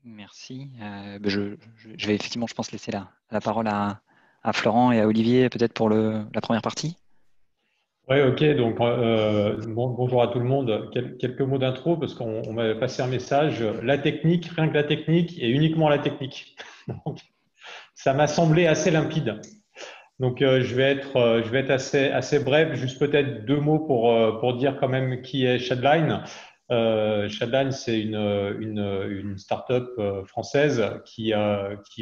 Merci. Je vais effectivement, je pense, laisser la parole à Florent et à Olivier, peut-être pour la première partie. Ouais, ok. Donc, bonjour à tout le monde. Quelques mots d'intro parce qu'on m'avait passé un message. La technique, rien que la technique et uniquement la technique. Donc, ça m'a semblé assez limpide. Donc, je vais être assez bref. Juste peut-être deux mots pour dire quand même qui est Shadline. Shadline, c'est une start-up française qui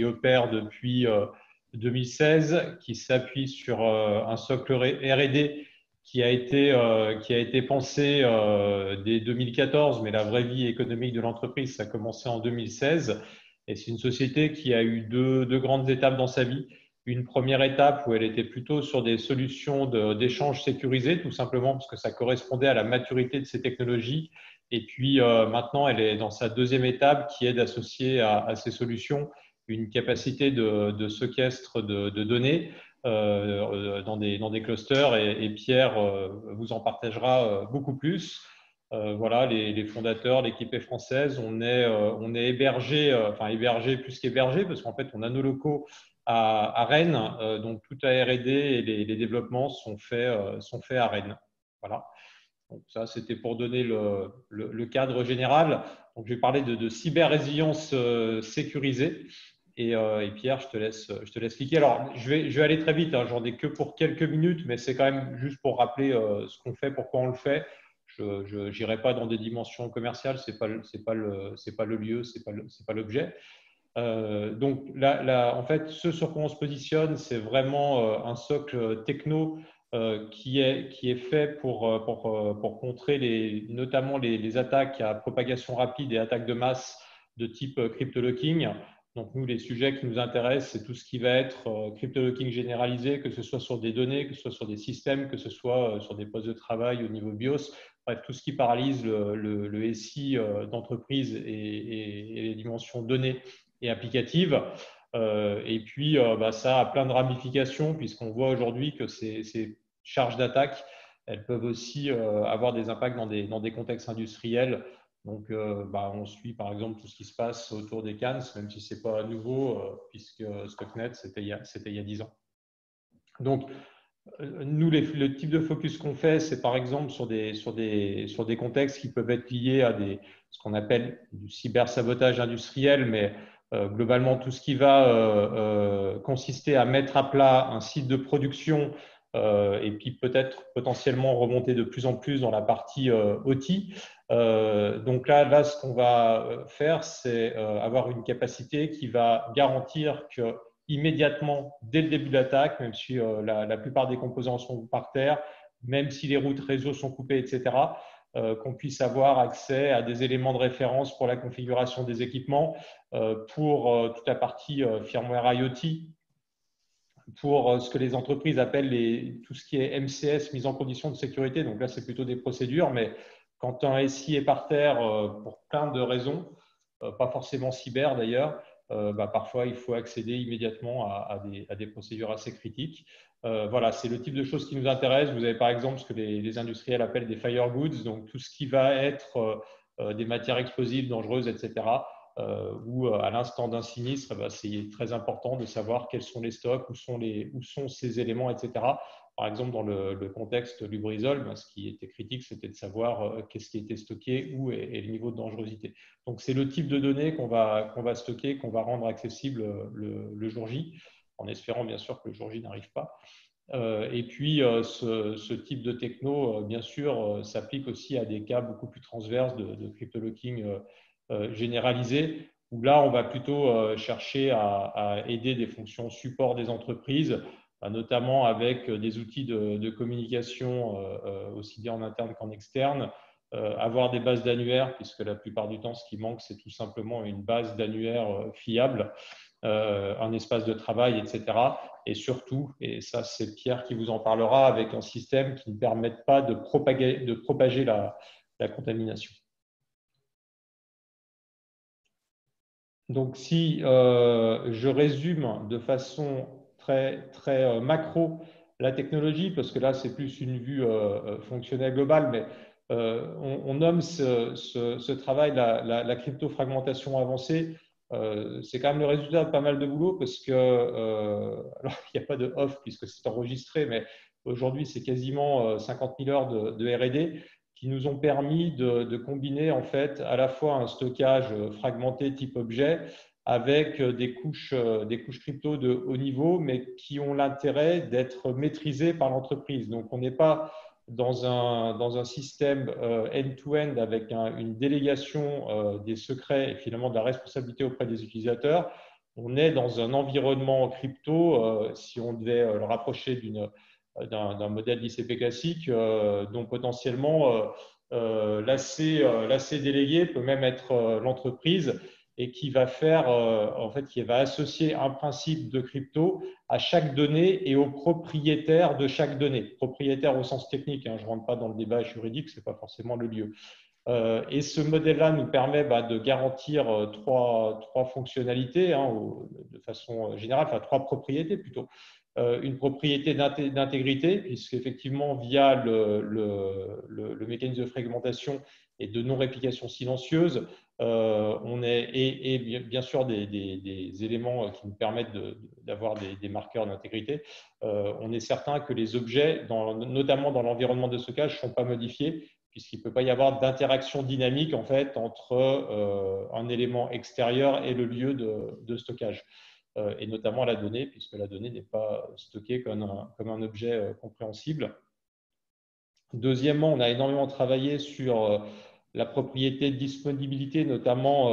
opère depuis 2016, qui s'appuie sur un socle R&D qui a été pensé dès 2014, mais la vraie vie économique de l'entreprise, ça a commencé en 2016. Et c'est une société qui a eu deux grandes étapes dans sa vie. Une première étape où elle était plutôt sur des solutions d'échange sécurisées, tout simplement parce que ça correspondait à la maturité de ces technologies. Et puis maintenant, elle est dans sa deuxième étape qui est d'associer à ces solutions une capacité de séquestre de données dans des clusters. Et Pierre vous en partagera beaucoup plus. Voilà, les fondateurs, l'équipe est française. On est hébergé, enfin hébergé plus qu'hébergé, parce qu'en fait, on a nos locaux à Rennes. Donc, tout la R&D et les développements sont faits à Rennes. Voilà. Donc, ça, c'était pour donner le cadre général. Donc, je vais parler de cyber-résilience sécurisée. Et Pierre, je te laisse expliquer. Alors, je vais aller très vite. Hein, j'en ai que pour quelques minutes, mais c'est quand même juste pour rappeler ce qu'on fait, pourquoi on le fait. Je n'irai pas dans des dimensions commerciales. C'est pas le lieu, c'est pas l'objet. Donc là, en fait, ce sur quoi on se positionne, c'est vraiment un socle techno qui est fait pour contrer notamment les attaques à propagation rapide et attaques de masse de type crypto-locking. Donc nous, les sujets qui nous intéressent, c'est tout ce qui va être crypto-locking généralisé, que ce soit sur des données, que ce soit sur des systèmes, que ce soit sur des postes de travail au niveau BIOS. Bref, tout ce qui paralyse le SI d'entreprise et les dimensions données et applicative. Et puis, ça a plein de ramifications puisqu'on voit aujourd'hui que ces charges d'attaque, elles peuvent aussi avoir des impacts dans des contextes industriels. Donc, on suit par exemple tout ce qui se passe autour des CANs, même si ce n'est pas nouveau, puisque Stuxnet, c'était il y a 10 ans. Donc, nous, le type de focus qu'on fait, c'est par exemple sur des contextes qui peuvent être liés à ce qu'on appelle du cybersabotage industriel, mais globalement tout ce qui va consister à mettre à plat un site de production et puis peut-être potentiellement remonter de plus en plus dans la partie OT. Donc là, ce qu'on va faire, c'est avoir une capacité qui va garantir que immédiatement, dès le début de l'attaque, même si la plupart des composants sont par terre, même si les routes réseau sont coupées, etc., qu'on puisse avoir accès à des éléments de référence pour la configuration des équipements, pour toute la partie firmware IoT, pour ce que les entreprises appellent tout ce qui est MCS, mise en condition de sécurité. Donc là, c'est plutôt des procédures, mais quand un SI est par terre, pour plein de raisons, pas forcément cyber d'ailleurs, parfois il faut accéder immédiatement à des procédures assez critiques. Voilà, c'est le type de choses qui nous intéressent. Vous avez par exemple ce que les industriels appellent des fire goods, donc tout ce qui va être des matières explosives dangereuses, etc. Où à l'instant d'un sinistre, c'est très important de savoir quels sont les stocks, où sont ces éléments, etc. Par exemple, dans le contexte Lubrizol, ce qui était critique, c'était de savoir qu'est-ce qui était stocké, où et le niveau de dangerosité. Donc, c'est le type de données qu'on va stocker, qu'on va rendre accessible le jour J, en espérant bien sûr que le jour J n'arrive pas. Et puis, ce type de techno, bien sûr, s'applique aussi à des cas beaucoup plus transverses de crypto-locking généralisé, où là, on va plutôt chercher à aider des fonctions support des entreprises, notamment avec des outils de communication aussi bien en interne qu'en externe, avoir des bases d'annuaires, puisque la plupart du temps, ce qui manque, c'est tout simplement une base d'annuaires fiable, un espace de travail, etc. Et surtout, et ça c'est Pierre qui vous en parlera, avec un système qui ne permette pas de propager la contamination. Donc, si je résume de façon très macro la technologie, parce que là, c'est plus une vue fonctionnelle globale, mais on nomme ce travail la crypto-fragmentation avancée. C'est quand même le résultat de pas mal de boulot parce que, alors il n'y a pas de off puisque c'est enregistré, mais aujourd'hui c'est quasiment 50 000 heures de R&D qui nous ont permis de combiner en fait à la fois un stockage fragmenté type objet avec des couches crypto de haut niveau, mais qui ont l'intérêt d'être maîtrisées par l'entreprise. Donc on n'est pas dans un système end-to-end avec une délégation des secrets et finalement de la responsabilité auprès des utilisateurs. On est dans un environnement crypto, si on devait le rapprocher d'un modèle d'ICP classique, dont potentiellement l'AC délégué peut même être l'entreprise et qui va faire, en fait, qui va associer un principe de crypto à chaque donnée et au propriétaire de chaque donnée. Propriétaire au sens technique, hein, je ne rentre pas dans le débat juridique, ce n'est pas forcément le lieu. Et ce modèle-là nous permet de garantir trois fonctionnalités hein, de façon générale, enfin trois propriétés plutôt. Une propriété d'intégrité, puisqu'effectivement, via le mécanisme de fragmentation et de non-réplication silencieuse, et bien sûr des éléments qui nous permettent d'avoir des marqueurs d'intégrité, on est certain que les objets, notamment dans l'environnement de stockage, ne sont pas modifiés, puisqu'il ne peut pas y avoir d'interaction dynamique en fait, entre un élément extérieur et le lieu de stockage. Et notamment la donnée, puisque la donnée n'est pas stockée comme un objet compréhensible. Deuxièmement, on a énormément travaillé sur la propriété de disponibilité, notamment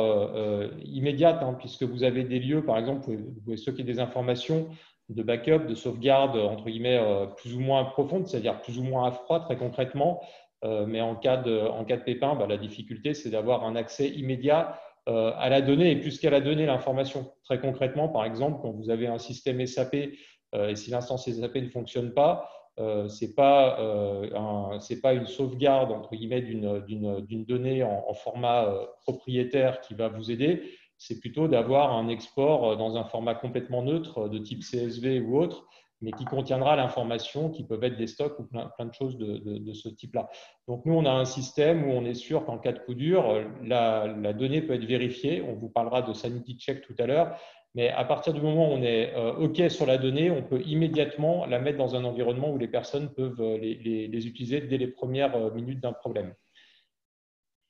immédiate, hein, puisque vous avez des lieux, par exemple, vous pouvez stocker des informations de backup, de sauvegarde, entre guillemets, plus ou moins profondes, c'est-à-dire plus ou moins à froid, très concrètement. Mais en cas de pépin, la difficulté, c'est d'avoir un accès immédiat à la donnée et plus qu'à la donnée, l'information. Très concrètement, par exemple, quand vous avez un système SAP et si l'instance SAP ne fonctionne pas, ce n'est pas une sauvegarde entre guillemets d'une donnée en format propriétaire qui va vous aider, c'est plutôt d'avoir un export dans un format complètement neutre de type CSV ou autre, mais qui contiendra l'information, qui peuvent être des stocks ou plein de choses de ce type-là. Donc nous, on a un système où on est sûr qu'en cas de coup dur, la donnée peut être vérifiée. On vous parlera de sanity check tout à l'heure. Mais à partir du moment où on est OK sur la donnée, on peut immédiatement la mettre dans un environnement où les personnes peuvent les utiliser dès les premières minutes d'un problème.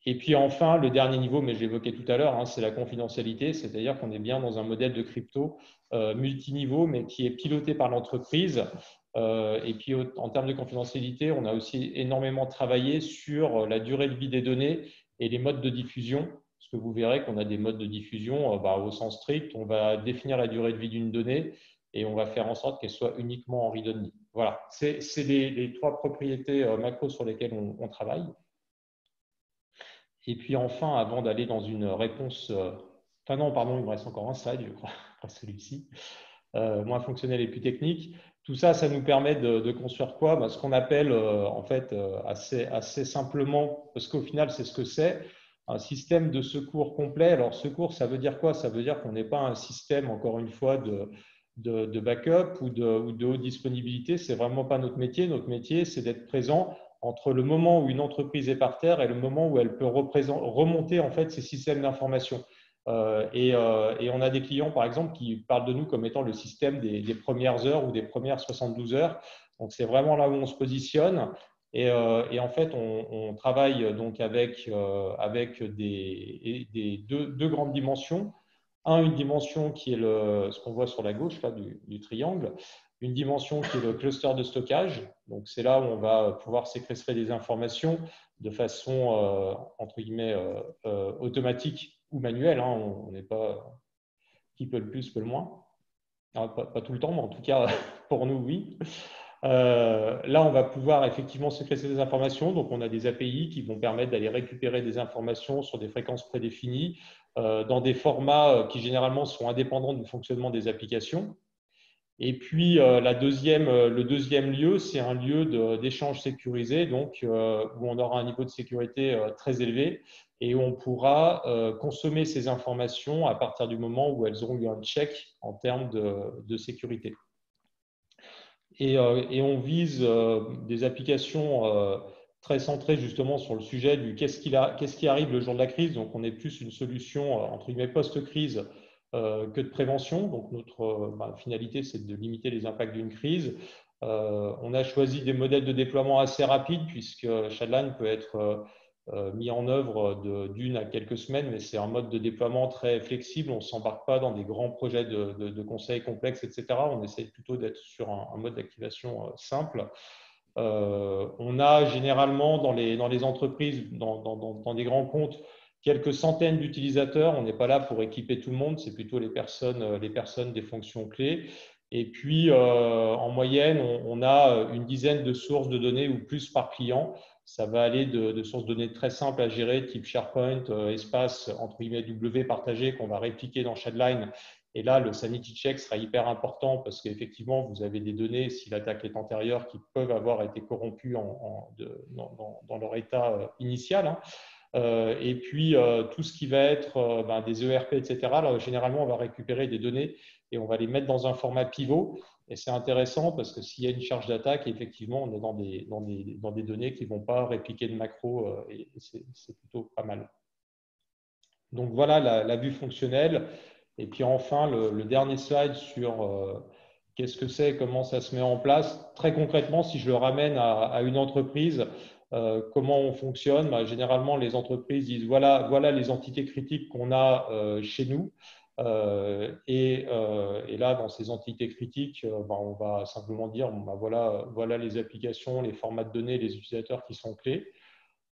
Et puis enfin, le dernier niveau, mais je l'évoquais tout à l'heure, hein, c'est la confidentialité, c'est-à-dire qu'on est bien dans un modèle de crypto multiniveau, mais qui est piloté par l'entreprise. Et puis en termes de confidentialité, on a aussi énormément travaillé sur la durée de vie des données et les modes de diffusion. Parce que vous verrez qu'on a des modes de diffusion au sens strict. On va définir la durée de vie d'une donnée et on va faire en sorte qu'elle soit uniquement en read-only. Voilà, c'est les trois propriétés macro sur lesquelles on travaille. Et puis enfin, avant d'aller dans une réponse, enfin non, pardon, il me reste encore un slide, je crois, pas celui-ci, moins fonctionnel et plus technique. Tout ça, ça nous permet de construire quoi? Ce qu'on appelle en fait assez simplement, parce qu'au final, c'est ce que c'est, un système de secours complet. Alors, secours, ça veut dire quoi? Ça veut dire qu'on n'est pas un système, encore une fois, de backup ou de haute disponibilité. C'est vraiment pas notre métier. Notre métier, c'est d'être présent entre le moment où une entreprise est par terre et le moment où elle peut remonter en fait ces systèmes d'information. Et on a des clients, par exemple, qui parlent de nous comme étant le système des premières heures ou des premières 72 heures. Donc, c'est vraiment là où on se positionne. Et en fait, on travaille donc avec deux grandes dimensions. Une dimension qui est ce qu'on voit sur la gauche là, du triangle, une dimension qui est le cluster de stockage. Donc, c'est là où on va pouvoir séquestrer des informations de façon, entre guillemets, automatique ou manuelle. Hein. On n'est pas qui peut le plus, peut le moins. Alors, pas tout le temps, mais en tout cas, pour nous, oui. Là, on va pouvoir effectivement séquestrer des informations. Donc, on a des API qui vont permettre d'aller récupérer des informations sur des fréquences prédéfinies dans des formats qui généralement sont indépendants du fonctionnement des applications. Et puis, le deuxième lieu, c'est un lieu d'échange sécurisé, donc où on aura un niveau de sécurité très élevé et où on pourra consommer ces informations à partir du moment où elles auront eu un check en termes de sécurité. Et on vise des applications très centré justement sur le sujet du qu'est-ce qui arrive le jour de la crise. Donc, on est plus une solution, entre guillemets, post-crise que de prévention. Donc, notre finalité, c'est de limiter les impacts d'une crise. On a choisi des modèles de déploiement assez rapides puisque Shadline peut être mis en œuvre d'une à quelques semaines, mais c'est un mode de déploiement très flexible. On ne s'embarque pas dans des grands projets de conseils complexes, etc. On essaye plutôt d'être sur un mode d'activation simple. On a généralement dans les entreprises, dans des grands comptes, quelques centaines d'utilisateurs. On n'est pas là pour équiper tout le monde, c'est plutôt les personnes des fonctions clés. Et puis, en moyenne, on a une dizaine de sources de données ou plus par client. Ça va aller de sources de données très simples à gérer, type SharePoint, espace, entre guillemets, W partagé, qu'on va répliquer dans Shadline. Et là, le sanity check sera hyper important parce qu'effectivement, vous avez des données, si l'attaque est antérieure, qui peuvent avoir été corrompues dans leur état initial. Hein. Et puis, tout ce qui va être des ERP, etc., là, généralement, on va récupérer des données et on va les mettre dans un format pivot. Et c'est intéressant parce que s'il y a une charge d'attaque, effectivement, on est dans des données qui ne vont pas répliquer de macro et c'est plutôt pas mal. Donc, voilà la vue fonctionnelle. Et puis, enfin, le dernier slide sur qu'est-ce que c'est, comment ça se met en place. Très concrètement, si je le ramène à une entreprise, comment on fonctionne, généralement, les entreprises disent voilà les entités critiques qu'on a chez nous. Et là, dans ces entités critiques, on va simplement dire voilà les applications, les formats de données, les utilisateurs qui sont clés.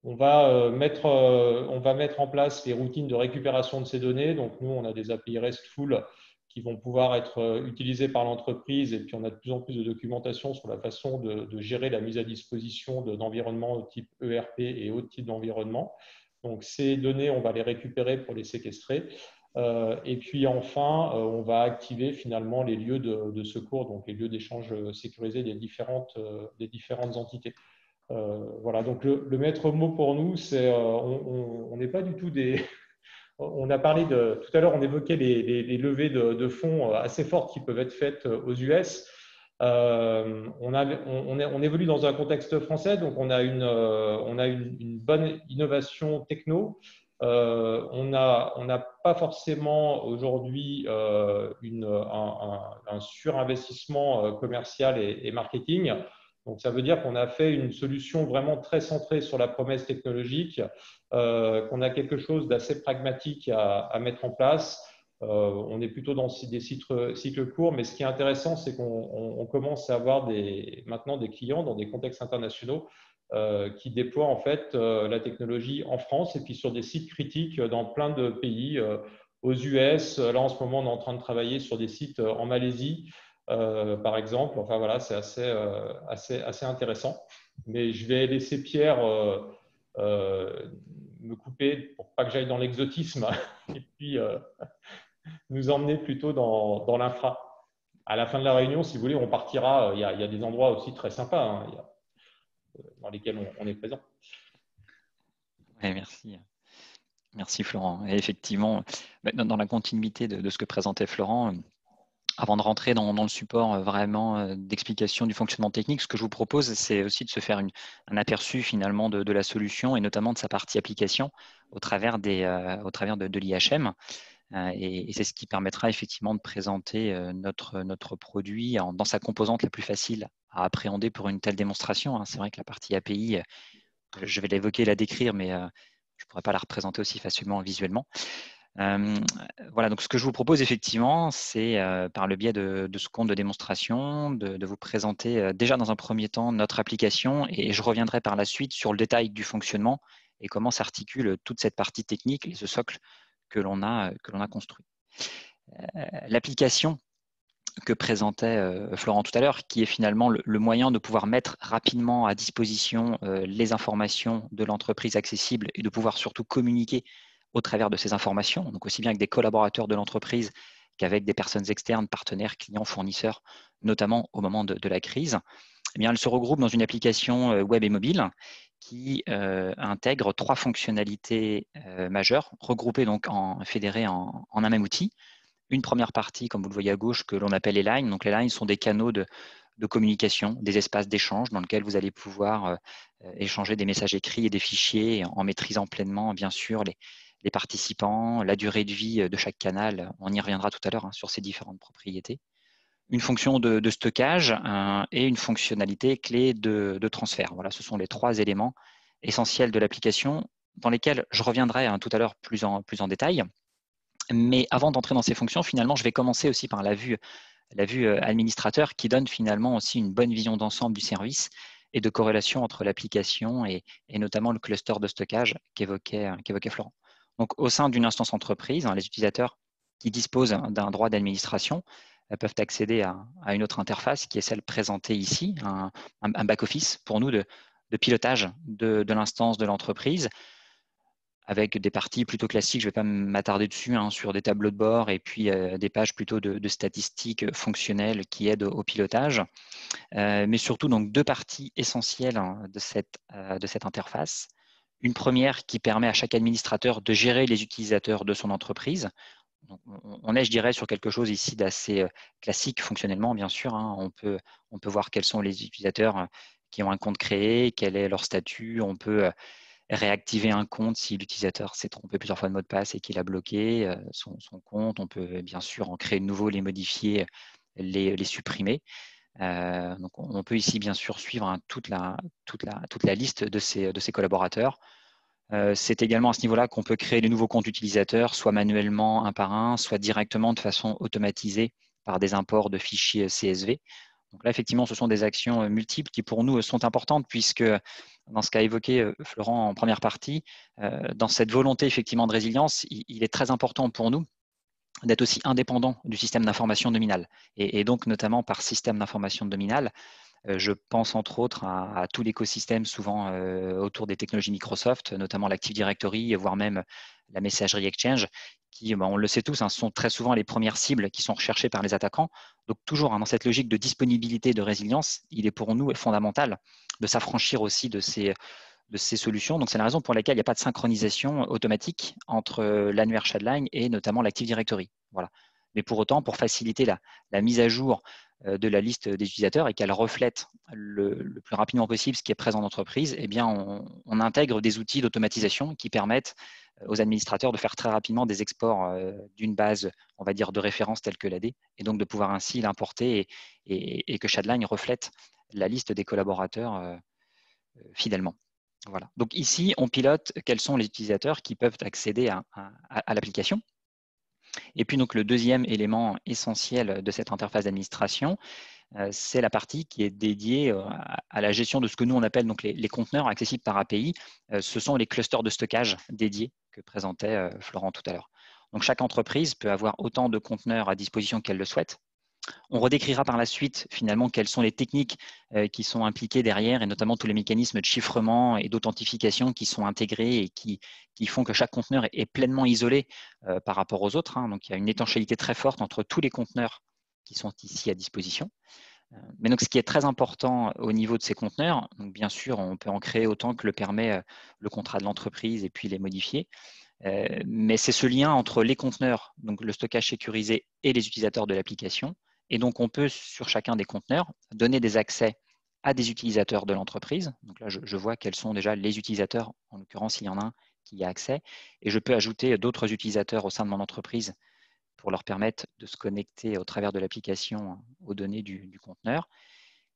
On va mettre en place les routines de récupération de ces données. Donc, nous, on a des API RESTful qui vont pouvoir être utilisées par l'entreprise. Et puis, on a de plus en plus de documentation sur la façon de gérer la mise à disposition d'environnements type ERP et autres types d'environnements. Donc, ces données, on va les récupérer pour les séquestrer. Et puis, enfin, on va activer finalement les lieux de secours, donc les lieux d'échange sécurisés des différentes entités. Voilà, donc le maître mot pour nous, c'est on n'est pas du tout des. On a parlé tout à l'heure, on évoquait les levées de fonds assez fortes qui peuvent être faites aux US. On évolue dans un contexte français, donc on a une bonne innovation techno. On n'a pas forcément aujourd'hui un surinvestissement commercial et marketing. Donc, ça veut dire qu'on a fait une solution vraiment très centrée sur la promesse technologique, qu'on a quelque chose d'assez pragmatique à mettre en place. On est plutôt dans des cycles courts, mais ce qui est intéressant, c'est qu'on commence à avoir maintenant des clients dans des contextes internationaux qui déploient en fait la technologie en France et puis sur des sites critiques dans plein de pays, aux US. Là, en ce moment, on est en train de travailler sur des sites en Malaisie, par exemple. Enfin, voilà, c'est assez intéressant. Mais je vais laisser Pierre me couper pour pas que j'aille dans l'exotisme et puis nous emmener plutôt dans l'infra. À la fin de la réunion, si vous voulez, on partira. Il y a des endroits aussi très sympas hein, dans lesquels on est présent. Ouais, merci. Merci Florent. Et effectivement, dans la continuité de ce que présentait Florent, avant de rentrer dans le support vraiment d'explication du fonctionnement technique, ce que je vous propose, c'est aussi de se faire un aperçu finalement de la solution et notamment de sa partie application au travers de l'IHM. Et c'est ce qui permettra effectivement de présenter notre produit dans sa composante la plus facile à appréhender pour une telle démonstration. C'est vrai que la partie API, je vais l'évoquer, la décrire, mais je ne pourrais pas la représenter aussi facilement visuellement. Voilà, donc ce que je vous propose effectivement, c'est par le biais de ce compte de démonstration, de vous présenter déjà dans un premier temps notre application et je reviendrai par la suite sur le détail du fonctionnement et comment s'articule toute cette partie technique et ce socle que l'on a construit. L'application que présentait Florent tout à l'heure, qui est finalement le moyen de pouvoir mettre rapidement à disposition les informations de l'entreprise accessibles et de pouvoir surtout communiquer au travers de ces informations, donc aussi bien avec des collaborateurs de l'entreprise qu'avec des personnes externes, partenaires, clients, fournisseurs, notamment au moment de la crise. Eh bien, elle se regroupe dans une application web et mobile qui intègre 3 fonctionnalités majeures, regroupées donc fédérées en un même outil. Une première partie, comme vous le voyez à gauche, que l'on appelle les lines. Donc, les lines sont des canaux de communication, des espaces d'échange dans lesquels vous allez pouvoir échanger des messages écrits et des fichiers en maîtrisant pleinement, bien sûr, les participants, la durée de vie de chaque canal. On y reviendra tout à l'heure sur ces différentes propriétés. Une fonction de stockage et une fonctionnalité clé de transfert. Voilà, ce sont les 3 éléments essentiels de l'application dans lesquels je reviendrai tout à l'heure plus en détail. Mais avant d'entrer dans ces fonctions, finalement, je vais commencer aussi par la vue administrateur qui donne finalement aussi une bonne vision d'ensemble du service et de corrélation entre l'application et notamment le cluster de stockage qu'évoquait Florent. Donc, au sein d'une instance entreprise, les utilisateurs qui disposent d'un droit d'administration peuvent accéder à une autre interface qui est celle présentée ici, un back-office pour nous de pilotage de l'instance de l'entreprise, avec des parties plutôt classiques, je ne vais pas m'attarder dessus, sur des tableaux de bord et puis des pages plutôt de statistiques fonctionnelles qui aident au pilotage. Mais surtout, donc, 2 parties essentielles de cette interface. Une première qui permet à chaque administrateur de gérer les utilisateurs de son entreprise. Donc, on est, je dirais, sur quelque chose ici d'assez classique fonctionnellement, bien sûr. On peut voir quels sont les utilisateurs qui ont un compte créé, quel est leur statut. On peut réactiver un compte si l'utilisateur s'est trompé plusieurs fois de mot de passe et qu'il a bloqué son compte. On peut bien sûr en créer de nouveaux, les modifier, les supprimer. Donc on peut ici bien sûr suivre toute la liste de ces collaborateurs. C'est également à ce niveau-là qu'on peut créer de nouveaux comptes utilisateurs, soit manuellement un par un, soit directement de façon automatisée par des imports de fichiers CSV. Donc là, effectivement, ce sont des actions multiples qui pour nous sont importantes puisque dans ce qu'a évoqué Florent en première partie, dans cette volonté effectivement de résilience, il est très important pour nous d'être aussi indépendant du système d'information nominal. Et donc, notamment par système d'information nominal, je pense entre autres à tout l'écosystème souvent autour des technologies Microsoft, notamment l'Active Directory, voire même la messagerie Exchange, qui, on le sait tous, sont très souvent les premières cibles qui sont recherchées par les attaquants. Donc toujours dans cette logique de disponibilité et de résilience, il est pour nous fondamental de s'affranchir aussi de ces solutions. Donc c'est la raison pour laquelle il n'y a pas de synchronisation automatique entre l'annuaire Shadline et notamment l'Active Directory. Voilà. Mais pour autant, pour faciliter la mise à jour de la liste des utilisateurs et qu'elle reflète le plus rapidement possible ce qui est présent dans l'entreprise, eh bien, on intègre des outils d'automatisation qui permettent aux administrateurs de faire très rapidement des exports d'une base, on va dire, de référence telle que l'AD, et donc de pouvoir ainsi l'importer et que Shadline reflète la liste des collaborateurs fidèlement. Voilà. Donc ici, on pilote quels sont les utilisateurs qui peuvent accéder à l'application. Et puis donc le deuxième élément essentiel de cette interface d'administration, c'est la partie qui est dédiée à la gestion de ce que nous on appelle donc les conteneurs accessibles par API. Ce sont les clusters de stockage dédiés que présentait Florent tout à l'heure. Donc chaque entreprise peut avoir autant de conteneurs à disposition qu'elle le souhaite. On redécrira par la suite finalement quelles sont les techniques qui sont impliquées derrière et notamment tous les mécanismes de chiffrement et d'authentification qui sont intégrés et qui font que chaque conteneur est pleinement isolé par rapport aux autres. Donc il y a une étanchéité très forte entre tous les conteneurs qui sont ici à disposition. Mais donc ce qui est très important au niveau de ces conteneurs, donc bien sûr on peut en créer autant que le permet le contrat de l'entreprise et puis les modifier. Mais c'est ce lien entre les conteneurs, donc le stockage sécurisé et les utilisateurs de l'application. Et donc, on peut, sur chacun des conteneurs, donner des accès à des utilisateurs de l'entreprise. Donc là, je vois quels sont déjà les utilisateurs, en l'occurrence, il y en a un qui y a accès. Et je peux ajouter d'autres utilisateurs au sein de mon entreprise pour leur permettre de se connecter au travers de l'application aux données du conteneur.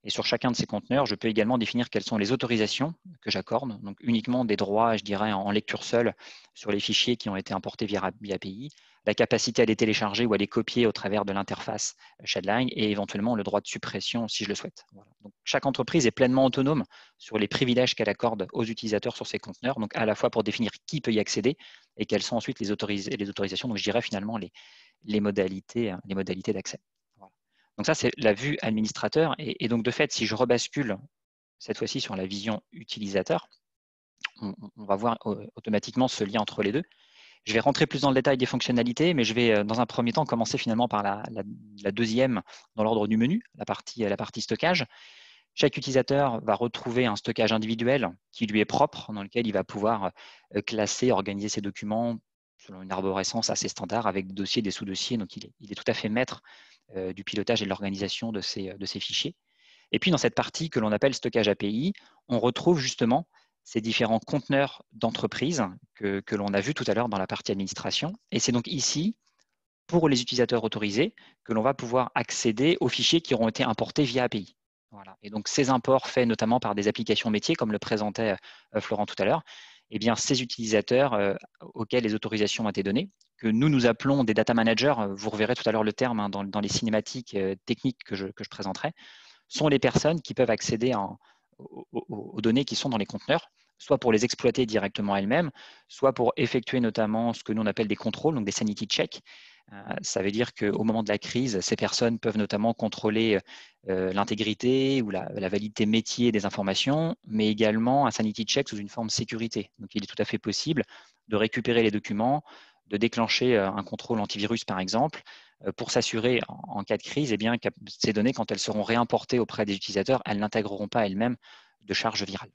Et sur chacun de ces conteneurs, je peux également définir quelles sont les autorisations que j'accorde, donc uniquement des droits, je dirais, en lecture seule sur les fichiers qui ont été importés via API, la capacité à les télécharger ou à les copier au travers de l'interface Shadline et éventuellement le droit de suppression si je le souhaite. Voilà. Donc, chaque entreprise est pleinement autonome sur les privilèges qu'elle accorde aux utilisateurs sur ces conteneurs, donc à la fois pour définir qui peut y accéder et quelles sont ensuite les autorisations, donc je dirais finalement les modalités d'accès. Donc ça, c'est la vue administrateur. Et donc, de fait, si je rebascule cette fois-ci sur la vision utilisateur, on va voir automatiquement ce lien entre les deux. Je vais rentrer plus dans le détail des fonctionnalités, mais je vais, dans un premier temps, commencer finalement par la deuxième dans l'ordre du menu, la partie stockage. Chaque utilisateur va retrouver un stockage individuel qui lui est propre, dans lequel il va pouvoir classer, organiser ses documents selon une arborescence assez standard avec des dossiers, des sous-dossiers. Donc, il est tout à fait maître du pilotage et de l'organisation de ces fichiers. Et puis, dans cette partie que l'on appelle stockage API, on retrouve justement ces différents conteneurs d'entreprise que l'on a vu tout à l'heure dans la partie administration. Et c'est donc ici, pour les utilisateurs autorisés, que l'on va pouvoir accéder aux fichiers qui auront été importés via API. Voilà. Et donc, ces imports faits notamment par des applications métiers, comme le présentait Florent tout à l'heure, eh bien, ces utilisateurs auxquels les autorisations ont été données, que nous appelons des data managers, vous reverrez tout à l'heure le terme dans les cinématiques techniques que je présenterai, sont les personnes qui peuvent accéder aux données qui sont dans les conteneurs, soit pour les exploiter directement elles-mêmes, soit pour effectuer notamment ce que nous on appelle des contrôles, donc des sanity checks. Ça veut dire qu'au moment de la crise, ces personnes peuvent notamment contrôler l'intégrité ou la validité métier des informations, mais également un sanity check sous une forme de sécurité. Donc il est tout à fait possible de récupérer les documents, de déclencher un contrôle antivirus par exemple, pour s'assurer en cas de crise, eh bien, que ces données, quand elles seront réimportées auprès des utilisateurs, elles n'intégreront pas elles-mêmes de charge virale.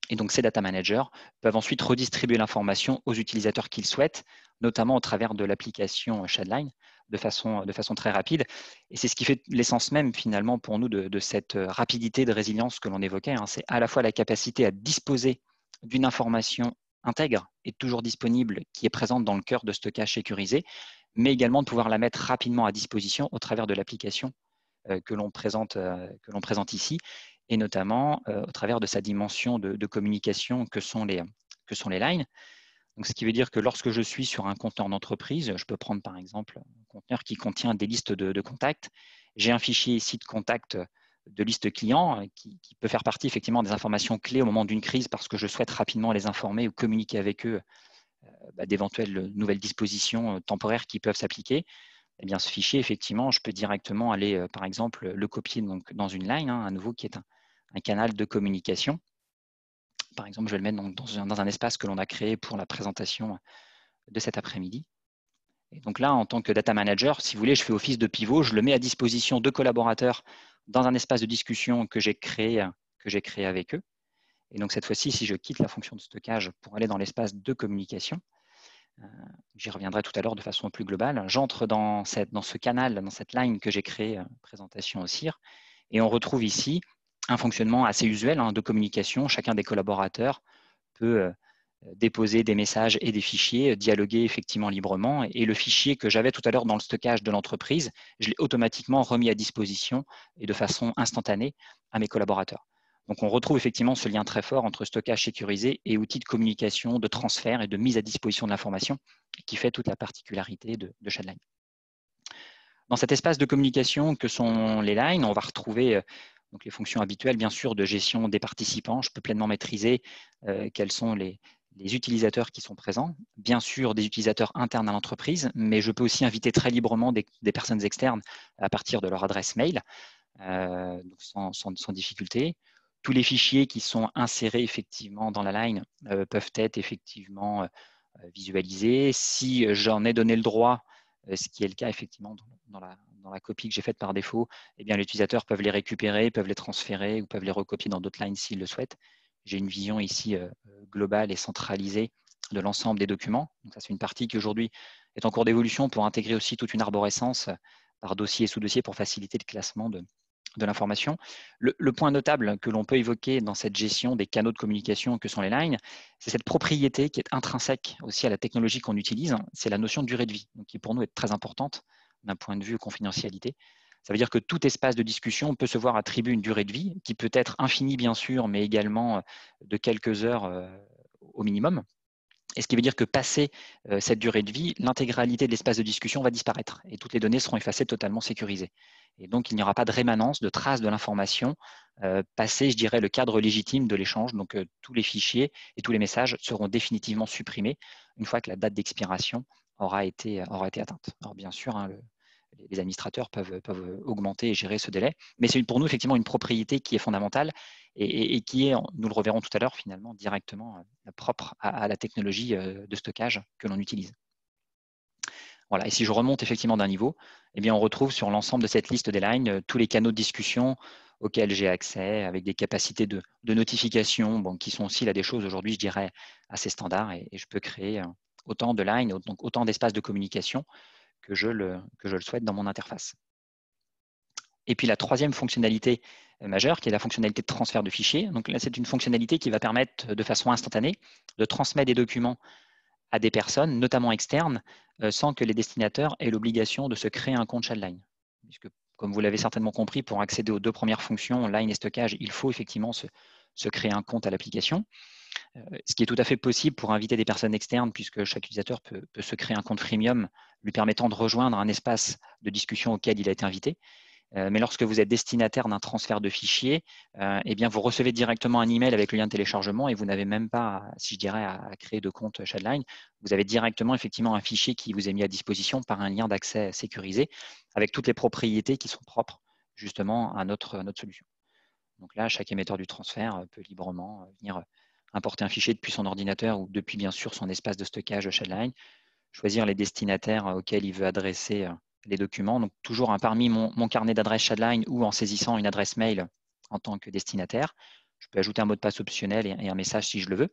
Et donc, ces data managers peuvent ensuite redistribuer l'information aux utilisateurs qu'ils souhaitent, notamment au travers de l'application Shadline, de façon très rapide. Et c'est ce qui fait l'essence même, finalement, pour nous, de cette rapidité de résilience que l'on évoquait. C'est à la fois la capacité à disposer d'une information intègre et toujours disponible qui est présente dans le cœur de stockage sécurisé, mais également de pouvoir la mettre rapidement à disposition au travers de l'application que l'on présente ici, et notamment au travers de sa dimension de communication que sont les lines. Donc, ce qui veut dire que lorsque je suis sur un conteneur d'entreprise, je peux prendre par exemple un conteneur qui contient des listes de contacts. J'ai un fichier ici de contact de liste client qui peut faire partie effectivement des informations clés au moment d'une crise parce que je souhaite rapidement les informer ou communiquer avec eux d'éventuelles nouvelles dispositions temporaires qui peuvent s'appliquer. Eh bien, ce fichier, effectivement, je peux directement aller, par exemple, le copier donc, dans une line, à nouveau, qui est un canal de communication. Par exemple, je vais le mettre donc, dans un espace que l'on a créé pour la présentation de cet après-midi. Et donc là, en tant que data manager, si vous voulez, je fais office de pivot, je le mets à disposition de collaborateurs dans un espace de discussion que j'ai créé avec eux. Et donc cette fois-ci, si je quitte la fonction de stockage pour aller dans l'espace de communication, j'y reviendrai tout à l'heure de façon plus globale, j'entre dans ce canal, dans cette line que j'ai créée, présentation au CIR, et on retrouve ici un fonctionnement assez usuel de communication. Chacun des collaborateurs peut déposer des messages et des fichiers, dialoguer effectivement librement, et le fichier que j'avais tout à l'heure dans le stockage de l'entreprise, je l'ai automatiquement remis à disposition et de façon instantanée à mes collaborateurs. Donc, on retrouve effectivement ce lien très fort entre stockage sécurisé et outils de communication, de transfert et de mise à disposition de l'information qui fait toute la particularité de Shadline. Dans cet espace de communication que sont les lines, on va retrouver donc les fonctions habituelles, bien sûr, de gestion des participants. Je peux pleinement maîtriser quels sont les utilisateurs qui sont présents, bien sûr des utilisateurs internes à l'entreprise, mais je peux aussi inviter très librement des personnes externes à partir de leur adresse mail, donc sans difficulté. Tous les fichiers qui sont insérés effectivement dans la line peuvent être effectivement visualisés. Si j'en ai donné le droit, ce qui est le cas effectivement dans la copie que j'ai faite par défaut, eh bien, les utilisateurs peuvent les récupérer, peuvent les transférer ou peuvent les recopier dans d'autres lines s'ils le souhaitent. J'ai une vision ici globale et centralisée de l'ensemble des documents. Donc ça, c'est une partie qui aujourd'hui est en cours d'évolution pour intégrer aussi toute une arborescence par dossier et sous-dossier pour faciliter le classement de l'information. Le point notable que l'on peut évoquer dans cette gestion des canaux de communication que sont les lines, c'est cette propriété qui est intrinsèque aussi à la technologie qu'on utilise, c'est la notion de durée de vie, donc qui pour nous est très importante d'un point de vue confidentialité. Ça veut dire que tout espace de discussion peut se voir attribuer une durée de vie qui peut être infinie bien sûr, mais également de quelques heures au minimum. Et ce qui veut dire que passé cette durée de vie, l'intégralité de l'espace de discussion va disparaître et toutes les données seront effacées, totalement sécurisées. Et donc, il n'y aura pas de rémanence, de traces de l'information passé, je dirais, le cadre légitime de l'échange. Donc, tous les fichiers et tous les messages seront définitivement supprimés une fois que la date d'expiration aura été atteinte. Alors, bien sûr, les administrateurs peuvent augmenter et gérer ce délai, mais c'est pour nous effectivement une propriété qui est fondamentale et qui est, nous le reverrons tout à l'heure, finalement directement propre à la technologie de stockage que l'on utilise. Voilà. Et si je remonte effectivement d'un niveau, eh bien, on retrouve sur l'ensemble de cette liste des lines tous les canaux de discussion auxquels j'ai accès, avec des capacités de notification, qui sont aussi là des choses aujourd'hui, je dirais, assez standards, et je peux créer autant de lines, donc autant d'espaces de communication que je le souhaite dans mon interface. Et puis la troisième fonctionnalité majeure, qui est la fonctionnalité de transfert de fichiers. Donc là, c'est une fonctionnalité qui va permettre de façon instantanée de transmettre des documents à des personnes, notamment externes, sans que les destinataires aient l'obligation de se créer un compte Shadline. Puisque, comme vous l'avez certainement compris, pour accéder aux deux premières fonctions, line et stockage, il faut effectivement se créer un compte à l'application. Ce qui est tout à fait possible pour inviter des personnes externes, puisque chaque utilisateur peut se créer un compte freemium lui permettant de rejoindre un espace de discussion auquel il a été invité. Mais lorsque vous êtes destinataire d'un transfert de fichiers, eh bien, vous recevez directement un email avec le lien de téléchargement et vous n'avez même pas, si je dirais, à créer de compte Shadline. Vous avez directement effectivement un fichier qui vous est mis à disposition par un lien d'accès sécurisé avec toutes les propriétés qui sont propres justement à notre solution. Donc là, chaque émetteur du transfert peut librement venir importer un fichier depuis son ordinateur ou depuis bien sûr son espace de stockage Shadline, choisir les destinataires auxquels il veut adresser les documents. Donc toujours parmi mon carnet d'adresses Shadline ou en saisissant une adresse mail en tant que destinataire. Je peux ajouter un mot de passe optionnel et un message si je le veux.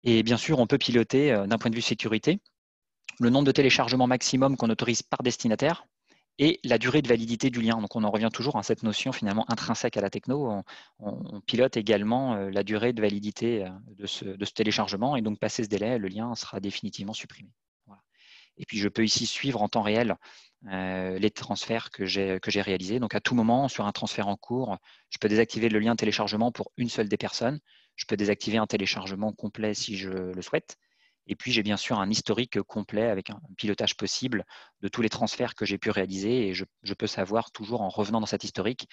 Et bien sûr, on peut piloter d'un point de vue sécurité le nombre de téléchargements maximum qu'on autorise par destinataire et la durée de validité du lien. Donc on en revient toujours à cette notion finalement intrinsèque à la techno. On pilote également la durée de validité de ce téléchargement et donc passé ce délai, le lien sera définitivement supprimé. Voilà. Et puis je peux ici suivre en temps réel les transferts que j'ai réalisés. Donc à tout moment, sur un transfert en cours, je peux désactiver le lien de téléchargement pour une seule des personnes. Je peux désactiver un téléchargement complet si je le souhaite. Et puis, j'ai bien sûr un historique complet avec un pilotage possible de tous les transferts que j'ai pu réaliser. Et je peux savoir toujours en revenant dans cet historique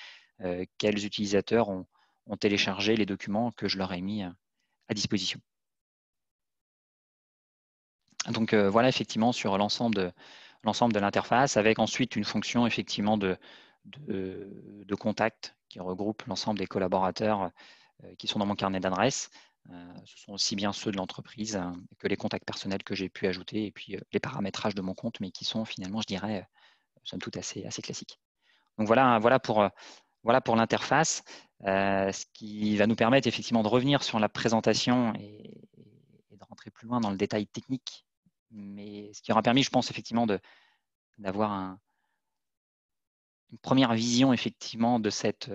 quels utilisateurs ont téléchargé les documents que je leur ai mis à disposition. Donc voilà effectivement sur l'ensemble de l'interface avec ensuite une fonction effectivement de contact qui regroupe l'ensemble des collaborateurs qui sont dans mon carnet d'adresses. Ce sont aussi bien ceux de l'entreprise que les contacts personnels que j'ai pu ajouter et puis les paramétrages de mon compte, mais qui sont finalement, je dirais, somme toute assez classiques. Donc voilà pour l'interface, ce qui va nous permettre effectivement de revenir sur la présentation et de rentrer plus loin dans le détail technique, mais ce qui aura permis, je pense, effectivement d'avoir une première vision effectivement de cet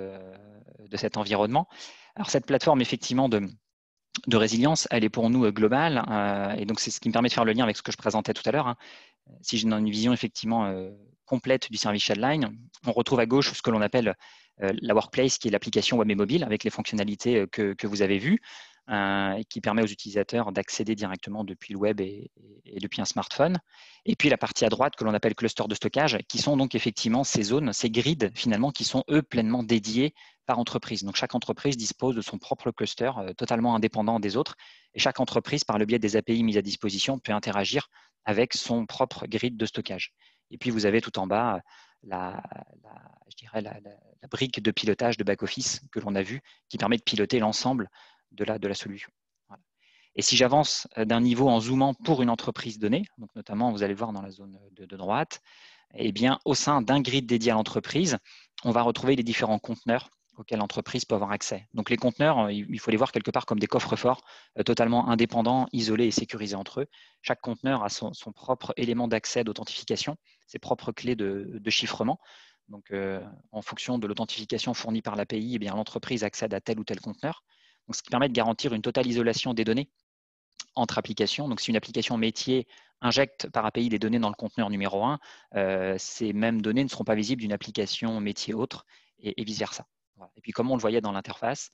environnement. Alors cette plateforme effectivement de résilience, elle est pour nous globale. Et donc, c'est ce qui me permet de faire le lien avec ce que je présentais tout à l'heure. Hein. Si j'ai une vision effectivement complète du service Shadline, on retrouve à gauche ce que l'on appelle la Workplace, qui est l'application web et mobile avec les fonctionnalités que vous avez vues, et qui permet aux utilisateurs d'accéder directement depuis le web et depuis un smartphone. Et puis la partie à droite que l'on appelle cluster de stockage, qui sont donc effectivement ces zones, ces grids finalement, qui sont eux pleinement dédiés par entreprise. Donc chaque entreprise dispose de son propre cluster totalement indépendant des autres. Et chaque entreprise, par le biais des API mises à disposition, peut interagir avec son propre grid de stockage. Et puis vous avez tout en bas je dirais la brique de pilotage de back-office que l'on a vu, qui permet de piloter l'ensemble de la solution. Voilà. Et si j'avance d'un niveau en zoomant pour une entreprise donnée, donc notamment vous allez voir dans la zone de droite, eh bien, au sein d'un grid dédié à l'entreprise, on va retrouver les différents conteneurs auxquels l'entreprise peut avoir accès. Donc les conteneurs, il faut les voir quelque part comme des coffres-forts totalement indépendants, isolés et sécurisés entre eux. Chaque conteneur a son propre élément d'accès d'authentification, ses propres clés de chiffrement. Donc en fonction de l'authentification fournie par l'API, eh bien l'entreprise accède à tel ou tel conteneur. Donc, ce qui permet de garantir une totale isolation des données entre applications. Donc, si une application métier injecte par API des données dans le conteneur numéro 1, ces mêmes données ne seront pas visibles d'une application métier autre et vice-versa. Voilà. Et puis, comme on le voyait dans l'interface,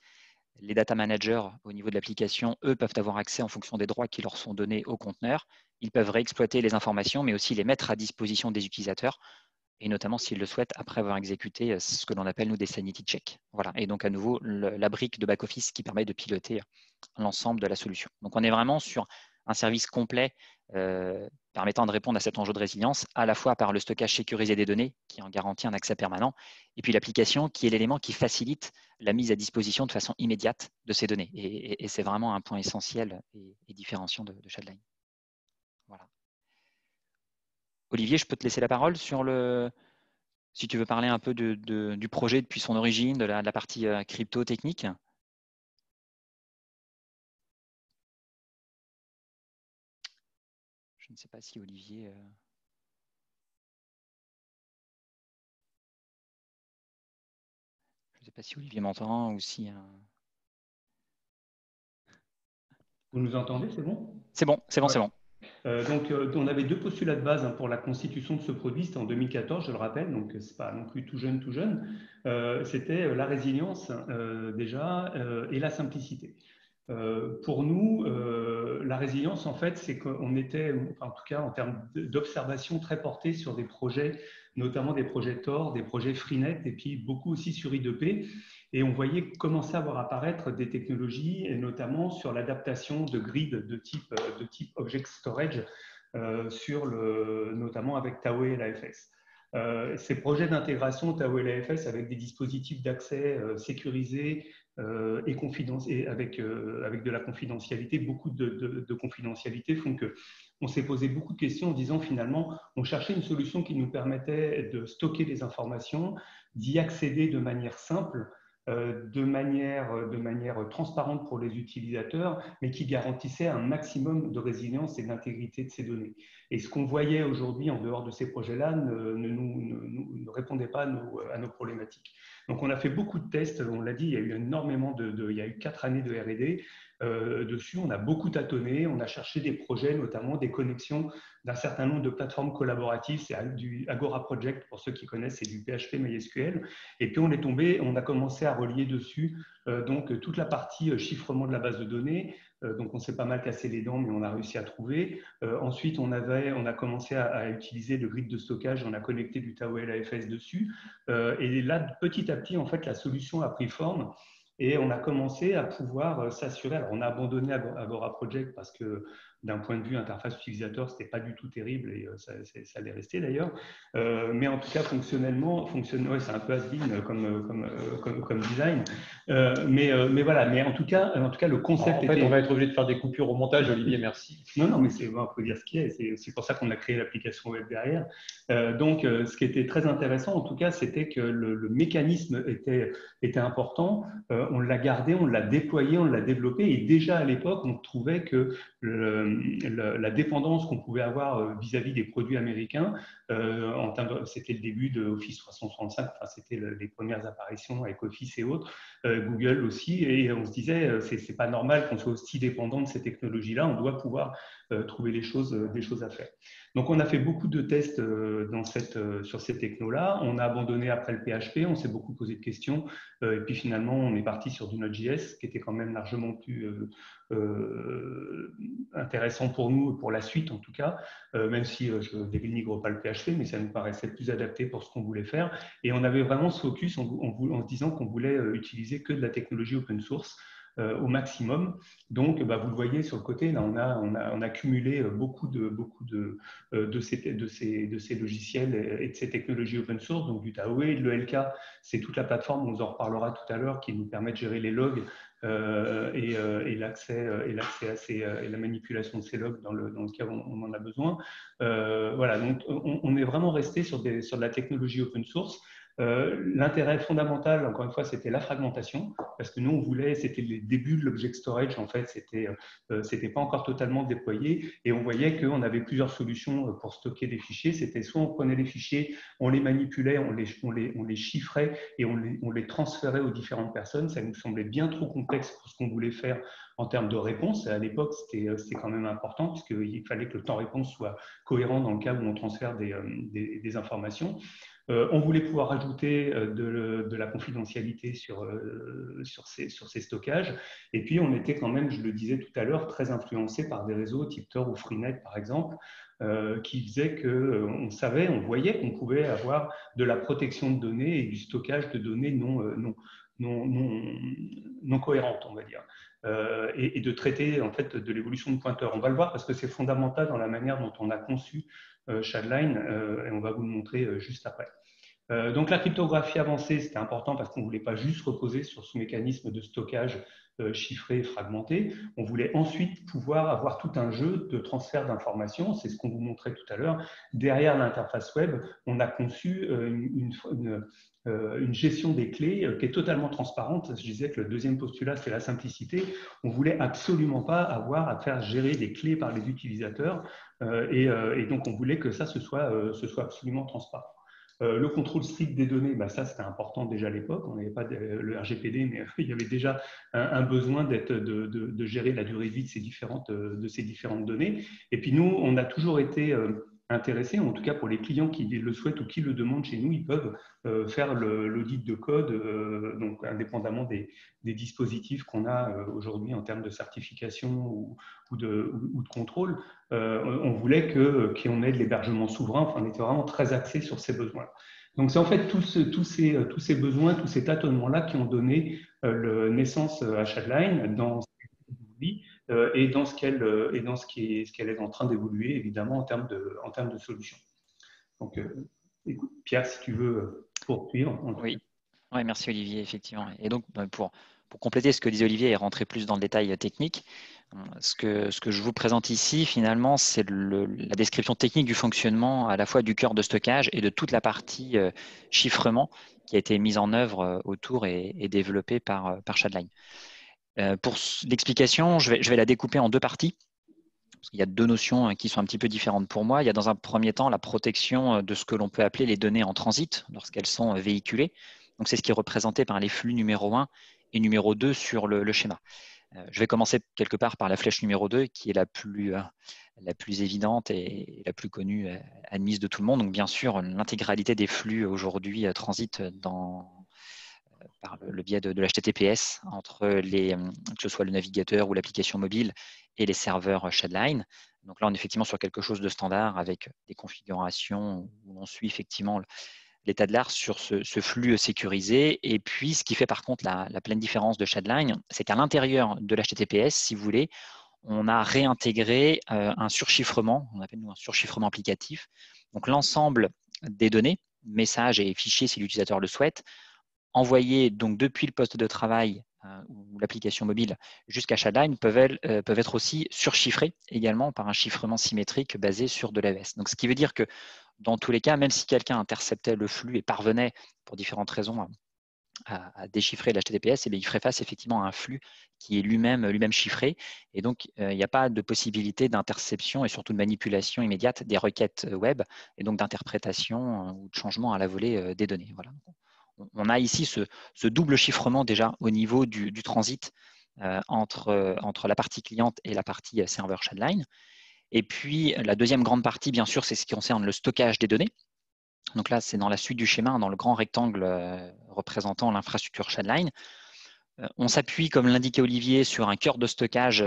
les data managers au niveau de l'application, eux, peuvent avoir accès en fonction des droits qui leur sont donnés au conteneur. Ils peuvent réexploiter les informations, mais aussi les mettre à disposition des utilisateurs, et notamment s'ils le souhaitent après avoir exécuté ce que l'on appelle, nous, des sanity checks. Voilà. Et donc, à nouveau, la brique de back-office qui permet de piloter l'ensemble de la solution. Donc, on est vraiment sur un service complet permettant de répondre à cet enjeu de résilience, à la fois par le stockage sécurisé des données, qui en garantit un accès permanent, et puis l'application qui est l'élément qui facilite la mise à disposition de façon immédiate de ces données. Et c'est vraiment un point essentiel et différenciant de Shadline. Voilà. Olivier, je peux te laisser la parole si tu veux parler un peu du projet depuis son origine, de la partie crypto technique. Je ne sais pas si Olivier… pas si Olivier m'entend ou si… Vous nous entendez, c'est bon? C'est bon, c'est bon, c'est bon. Donc, on avait 2 postulats de base pour la constitution de ce produit, c'était en 2014, je le rappelle, donc ce n'est pas non plus tout jeune, tout jeune. C'était la résilience déjà et la simplicité. Pour nous, la résilience, en fait, c'est qu'on était, en tout cas en termes d'observation, très porté sur des projets, notamment des projets Tor, des projets Freenet, et puis beaucoup aussi sur I2P. Et on voyait commencer à voir apparaître des technologies, et notamment sur l'adaptation de grids de type Object Storage, notamment avec Tahoe et l'AFS. Ces projets d'intégration Tahoe et l'AFS avec des dispositifs d'accès sécurisés et avec de la confidentialité, beaucoup de confidentialité font que on s'est posé beaucoup de questions en disant finalement, on cherchait une solution qui nous permettait de stocker des informations, d'y accéder de manière simple, de manière transparente pour les utilisateurs, mais qui garantissait un maximum de résilience et d'intégrité de ces données. Et ce qu'on voyait aujourd'hui en dehors de ces projets-là ne répondait pas à nos problématiques. Donc, on a fait beaucoup de tests, on l'a dit, il y a eu énormément il y a eu 4 années de R&D dessus, on a beaucoup tâtonné, on a cherché des projets, notamment des connexions d'un certain nombre de plateformes collaboratives, c'est du Agora Project, pour ceux qui connaissent, c'est du PHP MySQL, et puis on a commencé à relier dessus donc toute la partie chiffrement de la base de données, donc on s'est pas mal cassé les dents, mais on a réussi à trouver. Ensuite, on a commencé à utiliser le grid de stockage, on a connecté du Tahoe LAFS dessus, et là, petit à petit, en fait, la solution a pris forme. Et on a commencé à pouvoir s'assurer. Alors, on a abandonné Agora Project parce que d'un point de vue interface utilisateur, ce n'était pas du tout terrible et ça allait rester d'ailleurs. Mais en tout cas, fonctionnellement, ouais, c'est un peu has-been comme design. Mais voilà, mais en tout cas, le concept en fait, on va être obligé de faire des coupures au montage, Olivier, merci. Non, mais c'est bon, il faut dire ce qu'il y a. C'est aussi pour ça qu'on a créé l'application web derrière. Donc, ce qui était très intéressant, en tout cas, c'était que le mécanisme était important. On l'a gardé, on l'a déployé, on l'a développé. Et déjà à l'époque, on trouvait que la dépendance qu'on pouvait avoir vis-à-vis des produits américains, c'était le début de Office 365, enfin, c'était les premières apparitions avec Office et autres, Google aussi. Et on se disait, c'est pas normal qu'on soit aussi dépendant de ces technologies-là. On doit pouvoir trouver des choses à faire. Donc, on a fait beaucoup de tests sur ces technos-là. On a abandonné après le PHP, on s'est beaucoup posé de questions. Et puis, finalement, on est parti sur du Node.js, qui était quand même largement plus intéressant pour nous, pour la suite en tout cas, même si je ne dénigre pas le PHP, mais ça nous paraissait plus adapté pour ce qu'on voulait faire. Et on avait vraiment ce focus en se disant qu'on voulait utiliser que de la technologie open source au maximum. Donc, vous le voyez sur le côté, là, on a cumulé beaucoup de ces logiciels et de ces technologies open source, donc du Tahoe, de l'ELK, c'est toute la plateforme, on en reparlera tout à l'heure, qui nous permet de gérer les logs et l'accès et la manipulation de ces logs dans le cas où on en a besoin. Voilà, donc on est vraiment resté sur de la technologie open source. L'intérêt fondamental, encore une fois, c'était la fragmentation, parce que nous, on voulait, c'était les débuts de l'object storage, en fait, c'était pas encore totalement déployé, et on voyait qu'on avait plusieurs solutions pour stocker des fichiers. C'était soit on prenait les fichiers, on les manipulait, on les chiffrait, et on les transférait aux différentes personnes. Ça nous semblait bien trop complexe pour ce qu'on voulait faire en termes de réponse. À l'époque, c'était quand même important, puisqu'il fallait que le temps-réponse soit cohérent dans le cas où on transfère des informations. On voulait pouvoir ajouter de la confidentialité sur ces stockages. Et puis, on était quand même, je le disais tout à l'heure, très influencé par des réseaux type Tor ou Freenet, par exemple, qui faisaient qu'on savait, on voyait qu'on pouvait avoir de la protection de données et du stockage de données non cohérentes, on va dire. Et de traiter en fait de l'évolution de pointeurs. On va le voir parce que c'est fondamental dans la manière dont on a conçu Shadline, et on va vous le montrer juste après. Donc la cryptographie avancée, c'était important parce qu'on ne voulait pas juste reposer sur ce mécanisme de stockage chiffré et fragmenté. On voulait ensuite pouvoir avoir tout un jeu de transfert d'informations, c'est ce qu'on vous montrait tout à l'heure. Derrière l'interface web, on a conçu une gestion des clés qui est totalement transparente. Je disais que le deuxième postulat, c'est la simplicité. On ne voulait absolument pas avoir à faire gérer des clés par les utilisateurs et donc on voulait que ça, ce soit absolument transparent. Le contrôle strict des données, bah, ça c'était important déjà à l'époque. On n'avait pas le RGPD, mais il y avait déjà un besoin de gérer la durée de vie de ces différentes données. Et puis nous, on a toujours été intéressés, en tout cas pour les clients qui le souhaitent ou qui le demandent chez nous, ils peuvent faire l'audit de code, donc indépendamment des dispositifs qu'on a aujourd'hui en termes de certification ou de contrôle. On voulait qu'on ait de l'hébergement souverain. Enfin, on était vraiment très axé sur ces besoins. Donc, c'est en fait tous ces besoins, tous ces tâtonnements-là qui ont donné naissance à Shadline dans ce qu'elle dit et dans ce qu'elle est en train d'évoluer, évidemment, en termes de solutions. Donc, écoute, Pierre, si tu veux poursuivre. Oui. Ouais, merci Olivier, effectivement. Et donc, pour compléter ce que disait Olivier et rentrer plus dans le détail technique, ce que je vous présente ici, finalement, c'est la description technique du fonctionnement à la fois du cœur de stockage et de toute la partie chiffrement qui a été mise en œuvre autour et développée par Shadline. Pour l'explication, je vais la découper en deux parties. Parce qu'il y a deux notions qui sont un petit peu différentes pour moi. Il y a dans un premier temps la protection de ce que l'on peut appeler les données en transit lorsqu'elles sont véhiculées. Donc, c'est ce qui est représenté par les flux numéro 1 et numéro 2 sur le schéma. Je vais commencer quelque part par la flèche numéro 2 qui est la plus évidente et la plus connue, admise de tout le monde. Donc, bien sûr, l'intégralité des flux aujourd'hui transitent par le biais de l'HTTPS entre que ce soit le navigateur ou l'application mobile et les serveurs Shadline. Donc là, on est effectivement sur quelque chose de standard avec des configurations où on suit effectivement l'état de l'art sur ce flux sécurisé. Et puis, ce qui fait par contre la pleine différence de Shadline, c'est qu'à l'intérieur de l'HTTPS, si vous voulez, on a réintégré un surchiffrement, on appelle nous un surchiffrement applicatif. Donc l'ensemble des données, messages et fichiers si l'utilisateur le souhaite, envoyés donc depuis le poste de travail ou l'application mobile jusqu'à Shadline peuvent être aussi surchiffrés également par un chiffrement symétrique basé sur de l'AES. Donc, ce qui veut dire que dans tous les cas, même si quelqu'un interceptait le flux et parvenait pour différentes raisons à déchiffrer l'HTTPS, il ferait face effectivement à un flux qui est lui-même chiffré. Et donc, il n'y a pas de possibilité d'interception et surtout de manipulation immédiate des requêtes web et donc d'interprétation ou de changement à la volée des données. Voilà. On a ici ce double chiffrement déjà au niveau du transit entre la partie cliente et la partie serveur Shadline. Et puis, la deuxième grande partie, bien sûr, c'est ce qui concerne le stockage des données. Donc là, c'est dans la suite du schéma, dans le grand rectangle représentant l'infrastructure Shadline. On s'appuie, comme l'indiquait Olivier, sur un cœur de stockage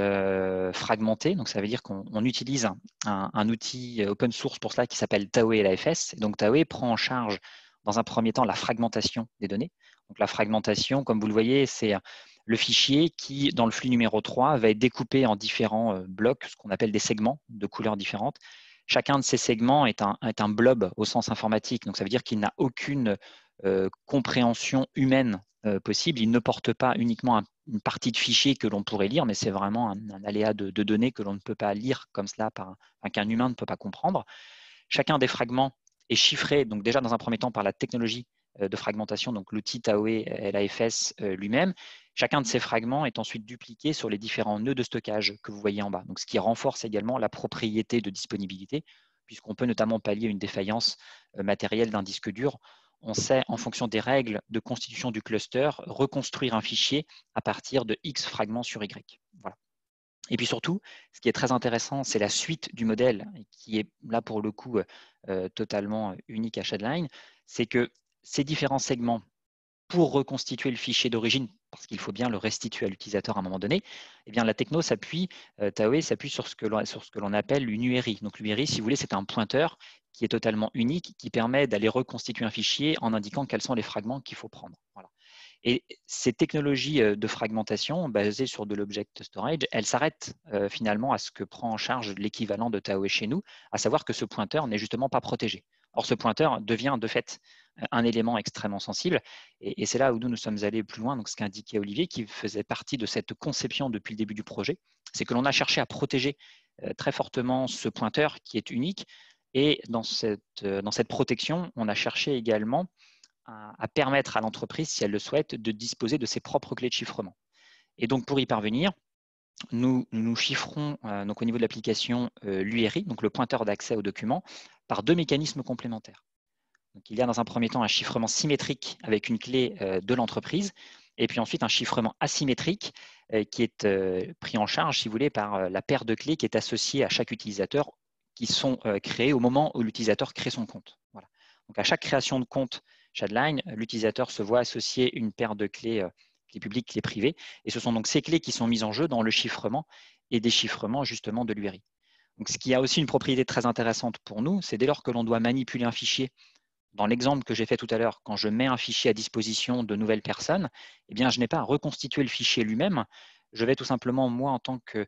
fragmenté. Donc, ça veut dire qu'on utilise un outil open source pour cela qui s'appelle Taoe LAFS. Et donc, Taoe prend en charge dans un premier temps la fragmentation des données. Donc, la fragmentation, comme vous le voyez, c'est le fichier qui, dans le flux numéro 3, va être découpé en différents blocs, ce qu'on appelle des segments de couleurs différentes. Chacun de ces segments est un blob au sens informatique. Donc, ça veut dire qu'il n'a aucune compréhension humaine possible. Il ne porte pas uniquement une partie de fichier que l'on pourrait lire, mais c'est vraiment un aléa de données que l'on ne peut pas lire comme cela, qu'un humain ne peut pas comprendre. Chacun des fragments est chiffré, donc déjà dans un premier temps par la technologie de fragmentation, donc l'outil Taoe LAFS lui-même. Chacun de ces fragments est ensuite dupliqué sur les différents nœuds de stockage que vous voyez en bas, donc ce qui renforce également la propriété de disponibilité, puisqu'on peut notamment pallier une défaillance matérielle d'un disque dur. On sait, en fonction des règles de constitution du cluster, reconstruire un fichier à partir de X fragments sur Y. Voilà. Et puis surtout, ce qui est très intéressant, c'est la suite du modèle, qui est là pour le coup totalement unique à Shadline, c'est que ces différents segments, pour reconstituer le fichier d'origine, parce qu'il faut bien le restituer à l'utilisateur à un moment donné, eh bien, la techno s'appuie, Taoe s'appuie sur ce que l'on appelle une URI. Donc l'URI, si vous voulez, c'est un pointeur qui est totalement unique, qui permet d'aller reconstituer un fichier en indiquant quels sont les fragments qu'il faut prendre. Voilà. Et ces technologies de fragmentation basées sur de l'object storage, elles s'arrêtent finalement à ce que prend en charge l'équivalent de Taoe chez nous, à savoir que ce pointeur n'est justement pas protégé. Or, ce pointeur devient de fait un élément extrêmement sensible, et c'est là où nous sommes allés plus loin. Donc, ce qu'indiquait Olivier, qui faisait partie de cette conception depuis le début du projet, c'est que l'on a cherché à protéger très fortement ce pointeur qui est unique, et dans cette protection, on a cherché également à permettre à l'entreprise, si elle le souhaite, de disposer de ses propres clés de chiffrement. Et donc, pour y parvenir, nous chiffrons donc au niveau de l'application l'URI, donc le pointeur d'accès aux documents, par deux mécanismes complémentaires. Donc, il y a dans un premier temps un chiffrement symétrique avec une clé de l'entreprise, et puis ensuite un chiffrement asymétrique qui est pris en charge, si vous voulez, par la paire de clés qui est associée à chaque utilisateur, qui sont créées au moment où l'utilisateur crée son compte. Voilà. Donc, à chaque création de compte Shadline, l'utilisateur se voit associer une paire de clés, clés publiques, clés privées, et ce sont donc ces clés qui sont mises en jeu dans le chiffrement et déchiffrement justement de l'URI. Donc, ce qui a aussi une propriété très intéressante pour nous, c'est dès lors que l'on doit manipuler un fichier. Dans l'exemple que j'ai fait tout à l'heure, quand je mets un fichier à disposition de nouvelles personnes, eh bien, je n'ai pas à reconstituer le fichier lui-même. Je vais tout simplement, moi, en tant que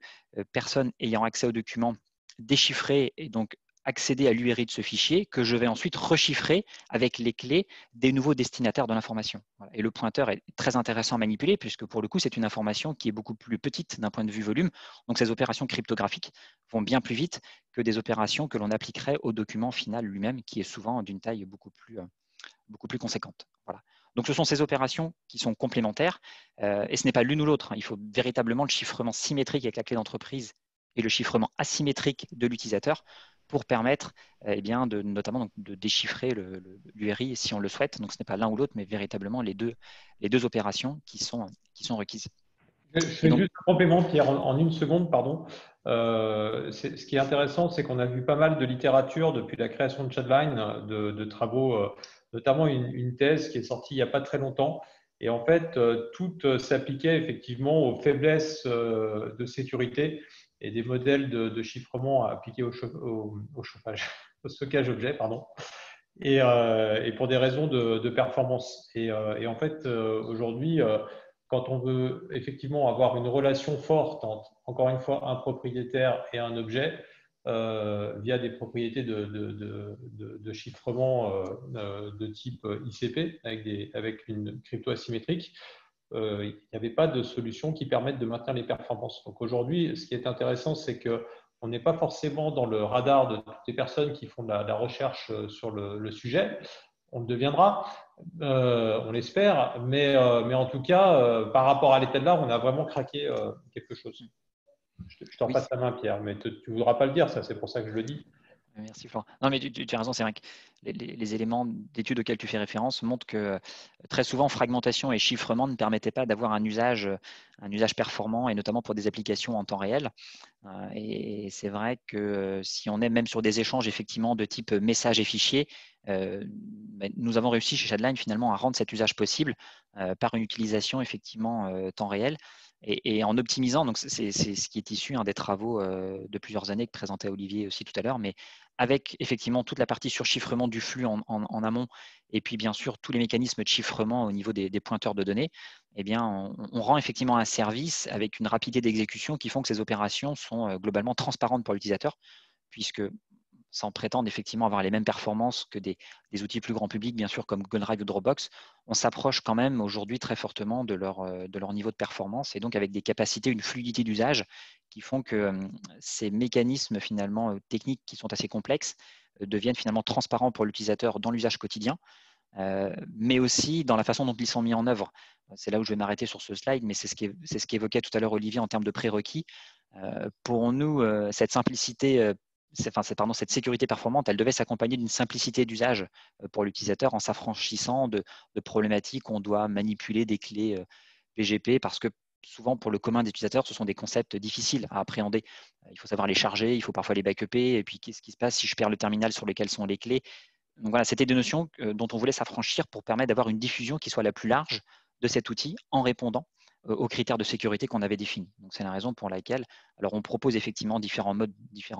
personne ayant accès au document, déchiffrer et donc accéder à l'URI de ce fichier que je vais ensuite rechiffrer avec les clés des nouveaux destinataires de l'information. Voilà. Et le pointeur est très intéressant à manipuler puisque pour le coup, c'est une information qui est beaucoup plus petite d'un point de vue volume. Donc, ces opérations cryptographiques vont bien plus vite que des opérations que l'on appliquerait au document final lui-même qui est souvent d'une taille beaucoup plus conséquente. Voilà. Donc, ce sont ces opérations qui sont complémentaires et ce n'est pas l'une ou l'autre. Il faut véritablement le chiffrement symétrique avec la clé d'entreprise et le chiffrement asymétrique de l'utilisateur pour permettre notamment de déchiffrer l'URI si on le souhaite. Donc, ce n'est pas l'un ou l'autre, mais véritablement les deux opérations qui sont requises. Je fais juste un complément, Pierre, en une seconde, pardon. Ce qui est intéressant, c'est qu'on a vu pas mal de littérature depuis la création de Shadline, de travaux, notamment une thèse qui est sortie il n'y a pas très longtemps. Et en fait, tout s'appliquait effectivement aux faiblesses de sécurité et des modèles de chiffrement appliqués au chauffage, au stockage objet, pardon. Et pour des raisons de performance. Et en fait, aujourd'hui, quand on veut effectivement avoir une relation forte entre, encore une fois, un propriétaire et un objet, via des propriétés de chiffrement de type ICP, avec une crypto asymétrique, il n'y avait pas de solution qui permette de maintenir les performances. Donc aujourd'hui, ce qui est intéressant, c'est qu'on n'est pas forcément dans le radar de toutes les personnes qui font de la recherche sur le sujet. On le deviendra, on l'espère, mais en tout cas, par rapport à l'état de l'art, on a vraiment craqué quelque chose. Je t'en passe la main, Pierre, mais tu ne voudras pas le dire, ça, c'est pour ça que je le dis. Merci Florent. Non, mais tu as raison, c'est vrai que les éléments d'études auxquels tu fais référence montrent que très souvent, fragmentation et chiffrement ne permettaient pas d'avoir un usage performant, et notamment pour des applications en temps réel. Et c'est vrai que si on est même sur des échanges effectivement de type message et fichier, nous avons réussi chez Shadline finalement à rendre cet usage possible par une utilisation effectivement temps réel. Et en optimisant, donc c'est ce qui est issu des travaux de plusieurs années que présentait Olivier aussi tout à l'heure, mais avec effectivement toute la partie surchiffrement du flux en amont, et puis bien sûr tous les mécanismes de chiffrement au niveau des pointeurs de données, eh bien, on rend effectivement un service avec une rapidité d'exécution qui font que ces opérations sont globalement transparentes pour l'utilisateur, puisque sans prétendre effectivement avoir les mêmes performances que des outils plus grand public, bien sûr, comme Google Drive ou Dropbox, on s'approche quand même aujourd'hui très fortement de leur niveau de performance, et donc avec des capacités, une fluidité d'usage qui font que ces mécanismes finalement techniques qui sont assez complexes deviennent finalement transparents pour l'utilisateur dans l'usage quotidien, mais aussi dans la façon dont ils sont mis en œuvre. C'est là où je vais m'arrêter sur ce slide, mais c'est ce qu'évoquait tout à l'heure Olivier en termes de prérequis. Pour nous, cette simplicité cette sécurité performante, elle devait s'accompagner d'une simplicité d'usage pour l'utilisateur en s'affranchissant de problématiques où on doit manipuler des clés PGP, parce que souvent pour le commun des utilisateurs, ce sont des concepts difficiles à appréhender. Il faut savoir les charger, il faut parfois les backuper, et puis qu'est-ce qui se passe si je perds le terminal sur lequel sont les clés. Donc voilà, c'était des notions dont on voulait s'affranchir pour permettre d'avoir une diffusion qui soit la plus large de cet outil en répondant aux critères de sécurité qu'on avait définis. Donc c'est la raison pour laquelle on propose effectivement différents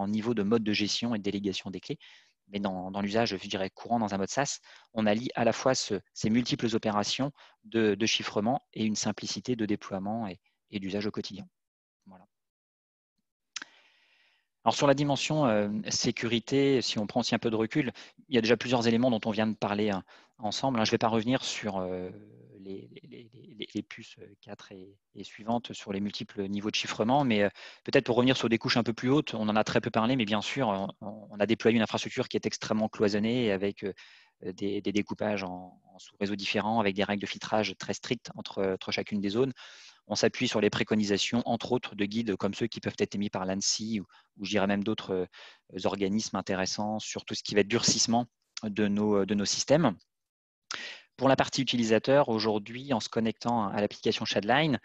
niveaux de mode de gestion et de délégation des clés, mais dans l'usage, je dirais, courant dans un mode SaaS, on allie à la fois ces multiples opérations de chiffrement et une simplicité de déploiement et d'usage au quotidien. Voilà. Alors sur la dimension sécurité, si on prend aussi un peu de recul, il y a déjà plusieurs éléments dont on vient de parler ensemble. Je ne vais pas revenir sur les puces 4 et suivantes sur les multiples niveaux de chiffrement, mais peut-être pour revenir sur des couches un peu plus hautes, on en a très peu parlé, mais bien sûr, on a déployé une infrastructure qui est extrêmement cloisonnée avec des découpages en sous-réseaux différents, avec des règles de filtrage très strictes entre chacune des zones. On s'appuie sur les préconisations, entre autres, de guides comme ceux qui peuvent être émis par l'ANSSI ou je dirais même d'autres organismes intéressants sur tout ce qui va être durcissement de nos systèmes. Pour la partie utilisateur, aujourd'hui, en se connectant à l'application Shadline,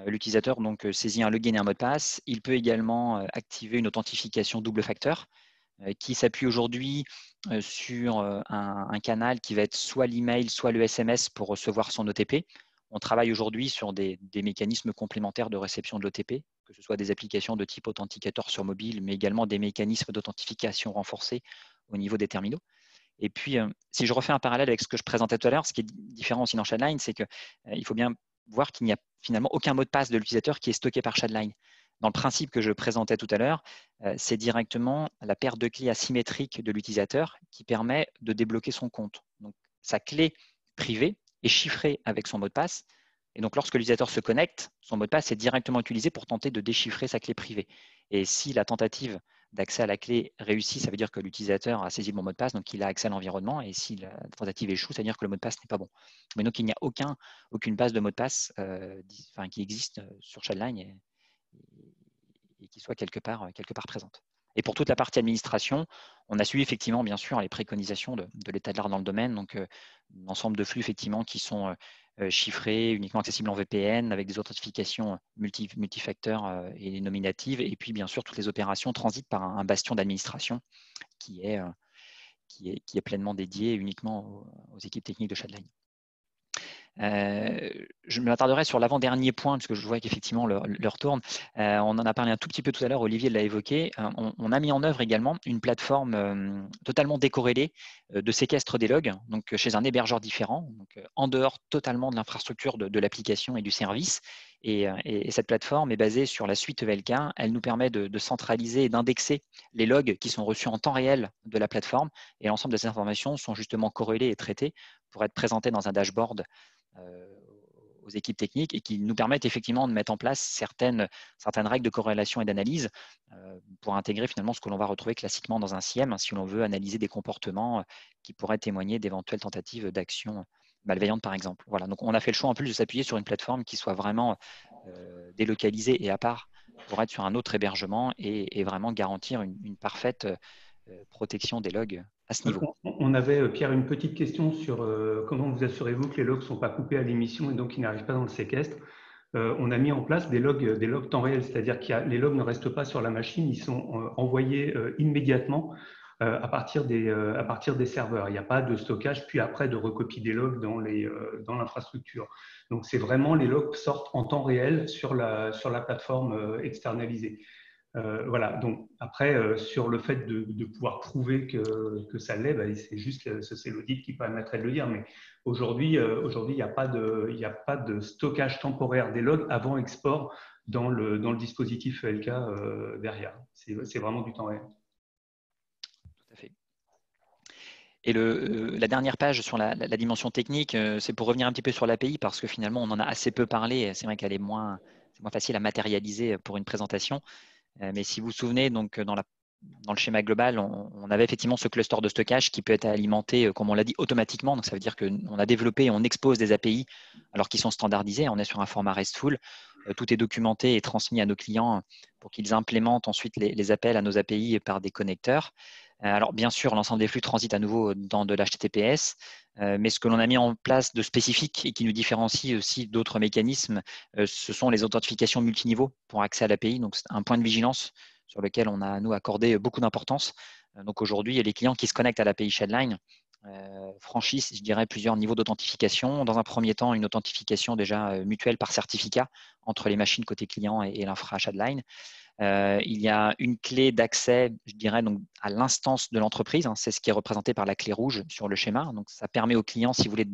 l'utilisateur donc saisit un login et un mot de passe. Il peut également activer une authentification double facteur qui s'appuie aujourd'hui sur un canal qui va être soit l'email, soit le SMS pour recevoir son OTP. On travaille aujourd'hui sur des mécanismes complémentaires de réception de l'OTP, que ce soit des applications de type authenticateur sur mobile, mais également des mécanismes d'authentification renforcés au niveau des terminaux. Et puis, si je refais un parallèle avec ce que je présentais tout à l'heure, ce qui est différent aussi dans Shadline, c'est qu'il faut bien voir qu'il n'y a finalement aucun mot de passe de l'utilisateur qui est stocké par Shadline. Dans le principe que je présentais tout à l'heure, c'est directement la paire de clés asymétrique de l'utilisateur qui permet de débloquer son compte. Donc, sa clé privée est chiffrée avec son mot de passe. Et donc, lorsque l'utilisateur se connecte, son mot de passe est directement utilisé pour tenter de déchiffrer sa clé privée. Et si la tentative d'accès à la clé réussit, ça veut dire que l'utilisateur a saisi le bon mot de passe, donc il a accès à l'environnement. Et si la tentative échoue, ça veut dire que le mot de passe n'est pas bon. Mais donc, il n'y a aucune base de mot de passe qui existe sur Shadline et qui soit quelque part présente. Et pour toute la partie administration, on a suivi effectivement, bien sûr, les préconisations de l'état de l'art dans le domaine, donc l'ensemble de flux effectivement qui sont chiffrés, uniquement accessibles en VPN, avec des authentifications multifacteurs et nominatives, et puis bien sûr toutes les opérations transitent par un bastion d'administration qui est pleinement dédié uniquement aux équipes techniques de Shadline. Je m'attarderai sur l'avant-dernier point, parce que je vois qu'effectivement l'heure tourne. On en a parlé un tout petit peu tout à l'heure, Olivier l'a évoqué. On a mis en œuvre également une plateforme totalement décorrélée de séquestre des logs, donc chez un hébergeur différent, donc en dehors totalement de l'infrastructure de l'application et du service. Et cette plateforme est basée sur la suite ELK. Elle nous permet de centraliser et d'indexer les logs qui sont reçus en temps réel de la plateforme. Et l'ensemble de ces informations sont justement corrélées et traitées pour être présentées dans un dashboard aux équipes techniques et qui nous permettent effectivement de mettre en place certaines règles de corrélation et d'analyse pour intégrer finalement ce que l'on va retrouver classiquement dans un SIEM si l'on veut analyser des comportements qui pourraient témoigner d'éventuelles tentatives d'action malveillante par exemple. Voilà, donc on a fait le choix en plus de s'appuyer sur une plateforme qui soit vraiment délocalisée et à part pour être sur un autre hébergement et vraiment garantir une parfaite protection des logs à ce niveau. On avait, Pierre, une petite question sur comment vous assurez-vous que les logs ne sont pas coupés à l'émission et donc qu'ils n'arrivent pas dans le séquestre. On a mis en place des logs temps réel, c'est-à-dire que les logs ne restent pas sur la machine, ils sont envoyés immédiatement à partir des serveurs. Il n'y a pas de stockage, puis après de recopie des logs dans l'infrastructure. Donc, c'est vraiment les logs sortent en temps réel sur la plateforme externalisée. Voilà, donc après, sur le fait de pouvoir prouver que ça l'est, c'est juste c'est l'audit qui permettrait de le dire, mais aujourd'hui, il n'y a pas de stockage temporaire des logs avant export dans le dispositif ELK derrière. C'est vraiment du temps réel. Tout à fait. Et la dernière page sur la dimension technique, c'est pour revenir un petit peu sur l'API parce que finalement, on en a assez peu parlé. C'est vrai qu'elle est moins facile à matérialiser pour une présentation. Mais si vous vous souvenez, donc dans le schéma global, on avait effectivement ce cluster de stockage qui peut être alimenté, comme on l'a dit, automatiquement. Donc ça veut dire qu'on a développé et on expose des API alors qu'ils sont standardisés. On est sur un format RESTful. Tout est documenté et transmis à nos clients pour qu'ils implémentent ensuite les appels à nos API par des connecteurs. Alors bien sûr, l'ensemble des flux transite à nouveau dans de l'HTTPS, mais ce que l'on a mis en place de spécifique et qui nous différencie aussi d'autres mécanismes, ce sont les authentifications multiniveaux pour accès à l'API. Donc c'est un point de vigilance sur lequel on a, nous, accordé beaucoup d'importance. Donc aujourd'hui, les clients qui se connectent à l'API Shadline franchissent, je dirais, plusieurs niveaux d'authentification. Dans un premier temps, une authentification déjà mutuelle par certificat entre les machines côté client et l'infra Shadline. Il y a une clé d'accès, je dirais, donc à l'instance de l'entreprise. C'est ce qui est représenté par la clé rouge sur le schéma. Donc, ça permet au client, si vous voulez,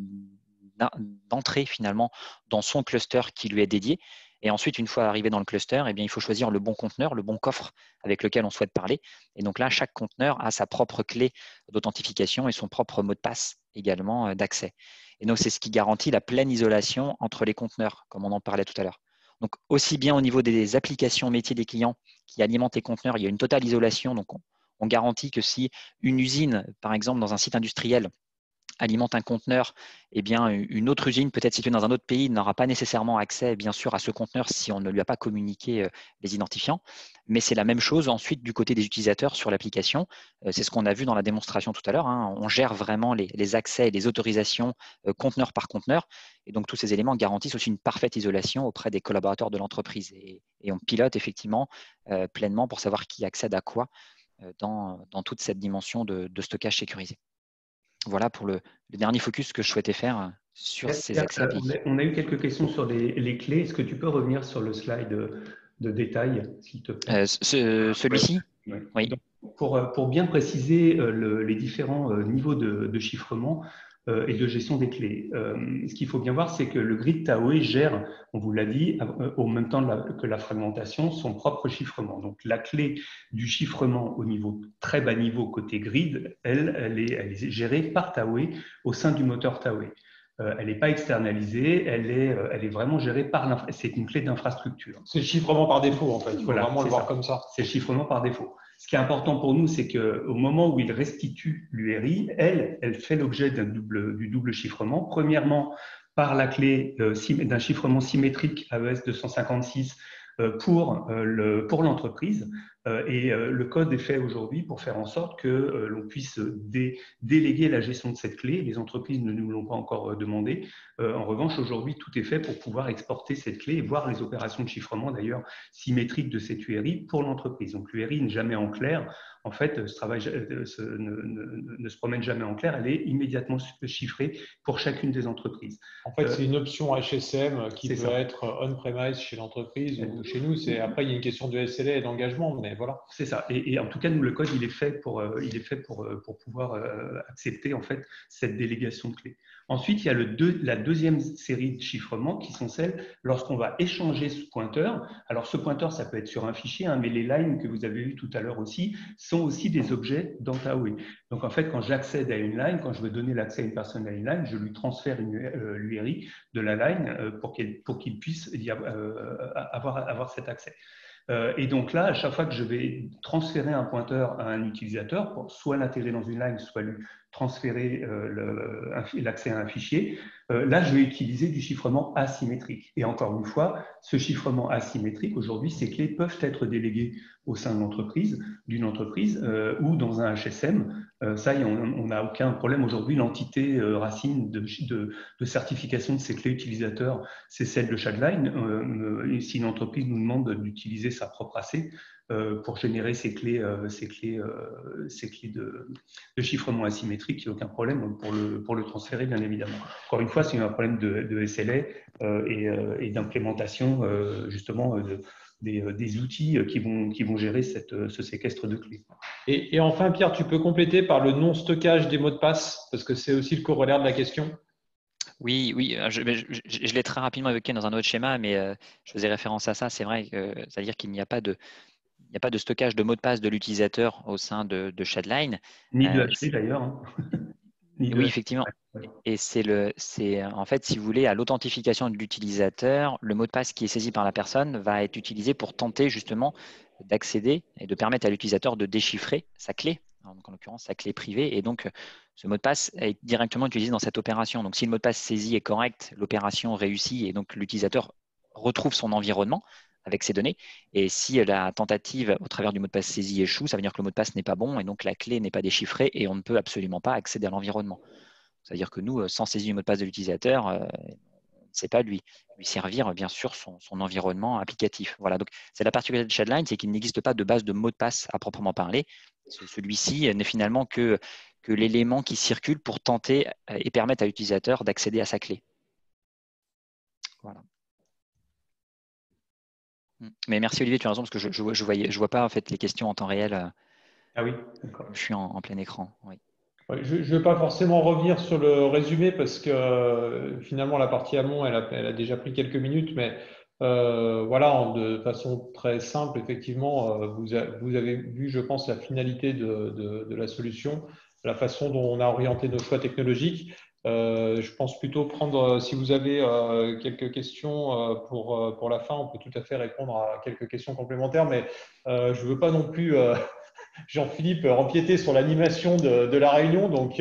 d'entrer finalement dans son cluster qui lui est dédié. Et ensuite, une fois arrivé dans le cluster, eh bien, il faut choisir le bon conteneur, le bon coffre avec lequel on souhaite parler. Et donc là, chaque conteneur a sa propre clé d'authentification et son propre mot de passe également d'accès. Et donc, c'est ce qui garantit la pleine isolation entre les conteneurs, comme on en parlait tout à l'heure. Donc, aussi bien au niveau des applications métiers des clients qui alimentent les conteneurs, il y a une totale isolation. Donc, on garantit que si une usine, par exemple, dans un site industriel, alimente un conteneur, eh bien, une autre usine, peut-être située dans un autre pays, n'aura pas nécessairement accès, bien sûr, à ce conteneur si on ne lui a pas communiqué les identifiants. Mais c'est la même chose ensuite du côté des utilisateurs sur l'application. C'est ce qu'on a vu dans la démonstration tout à l'heure. On gère vraiment les accès et les autorisations conteneur par conteneur. Et donc, tous ces éléments garantissent aussi une parfaite isolation auprès des collaborateurs de l'entreprise. Et on pilote effectivement pleinement pour savoir qui accède à quoi dans toute cette dimension de stockage sécurisé. Voilà pour le dernier focus que je souhaitais faire sur ces accès API. On a eu quelques questions sur les clés. Est-ce que tu peux revenir sur le slide de détail, s'il te plaît? Celui-ci? Ouais. Oui. Donc, pour bien préciser les différents niveaux de chiffrement et de gestion des clés, ce qu'il faut bien voir, c'est que le grid Tahoe gère, on vous l'a dit, au même temps que la fragmentation, son propre chiffrement. Donc, la clé du chiffrement au niveau très bas niveau côté grid, elle est gérée par Tahoe au sein du moteur Tahoe. Elle n'est pas externalisée, elle est vraiment gérée par c'est une clé d'infrastructure. C'est le chiffrement par défaut, en fait. Il faut vraiment le voir comme ça. C'est le chiffrement par défaut. Ce qui est important pour nous, c'est qu'au moment où il restitue l'URI, elle fait l'objet du double chiffrement. Premièrement, par la clé d'un chiffrement symétrique AES 256 pour l'entreprise. Et le code est fait aujourd'hui pour faire en sorte que l'on puisse déléguer la gestion de cette clé. Les entreprises ne nous l'ont pas encore demandé. En revanche, aujourd'hui, tout est fait pour pouvoir exporter cette clé et voir les opérations de chiffrement d'ailleurs symétriques de cette URI pour l'entreprise. Donc l'URI n'est jamais en clair. En fait, ce travail ne se promène jamais en clair. Elle est immédiatement chiffrée pour chacune des entreprises. En fait, c'est une option HSM qui peut être on-premise chez l'entreprise ou chez nous. Après, il y a une question de SLA et d'engagement, mais voilà. C'est ça. Et en tout cas, nous, le code, il est fait pour pouvoir accepter en fait cette délégation de clés. Ensuite, il y a la deuxième série de chiffrements qui sont celles lorsqu'on va échanger ce pointeur. Alors, ce pointeur, ça peut être sur un fichier, mais les lines que vous avez vues tout à l'heure aussi sont aussi des objets dans Tahoe. Donc, en fait, quand j'accède à une line, quand je veux donner l'accès à une personne à une line, je lui transfère l'URI de la line pour qu'il puisse avoir cet accès. Et donc là, à chaque fois que je vais transférer un pointeur à un utilisateur, pour soit l'intégrer dans une line, soit lui transférer l'accès à un fichier, là, je vais utiliser du chiffrement asymétrique. Et encore une fois, ce chiffrement asymétrique, aujourd'hui, ces clés peuvent être déléguées au sein de l'entreprise, d'une entreprise ou dans un HSM. Ça, on n'a aucun problème. Aujourd'hui, l'entité racine de certification de ces clés utilisateurs, c'est celle de Shadline. Si une entreprise nous demande d'utiliser sa propre AC pour générer ces clés de chiffrement asymétrique, il n'y a aucun problème pour le transférer, bien évidemment. Encore une fois, c'est un problème de SLA et d'implémentation, justement, des outils qui vont gérer ce séquestre de clés. Et enfin, Pierre, tu peux compléter par le non-stockage des mots de passe, parce que c'est aussi le corollaire de la question. Oui, je l'ai très rapidement évoqué dans un autre schéma, mais je faisais référence à ça. C'est vrai que c'est-à-dire qu'il n'y a pas de stockage de mots de passe de l'utilisateur au sein de Shadline. Ni de HP d'ailleurs. Hein. Oui, effectivement. Et c'est en fait, si vous voulez, à l'authentification de l'utilisateur, le mot de passe qui est saisi par la personne va être utilisé pour tenter justement d'accéder et de permettre à l'utilisateur de déchiffrer sa clé, donc en l'occurrence sa clé privée. Et donc, ce mot de passe est directement utilisé dans cette opération. Donc, si le mot de passe saisi est correct, l'opération réussit et donc l'utilisateur retrouve son environnement avec ses données. Et si la tentative au travers du mot de passe saisi échoue, ça veut dire que le mot de passe n'est pas bon et donc la clé n'est pas déchiffrée et on ne peut absolument pas accéder à l'environnement. C'est-à-dire que nous, sans saisie du mot de passe de l'utilisateur, on ne sait pas lui servir, bien sûr, son environnement applicatif. Voilà, donc c'est la particularité de Shadline, c'est qu'il n'existe pas de base de mot de passe à proprement parler. Celui-ci n'est finalement que l'élément qui circule pour tenter et permettre à l'utilisateur d'accéder à sa clé. Voilà. Mais merci Olivier, tu as raison, parce que je vois pas en fait les questions en temps réel. Ah oui, d'accord. Je suis en plein écran. Oui. Je ne vais pas forcément revenir sur le résumé parce que finalement la partie amont, elle a déjà pris quelques minutes, mais voilà, de façon très simple, effectivement, vous avez vu, je pense, la finalité de la solution, la façon dont on a orienté nos choix technologiques. Je pense plutôt prendre, si vous avez quelques questions pour la fin, on peut tout à fait répondre à quelques questions complémentaires, mais je ne veux pas non plus… Jean-Philippe empiéter sur l'animation de la réunion. Donc,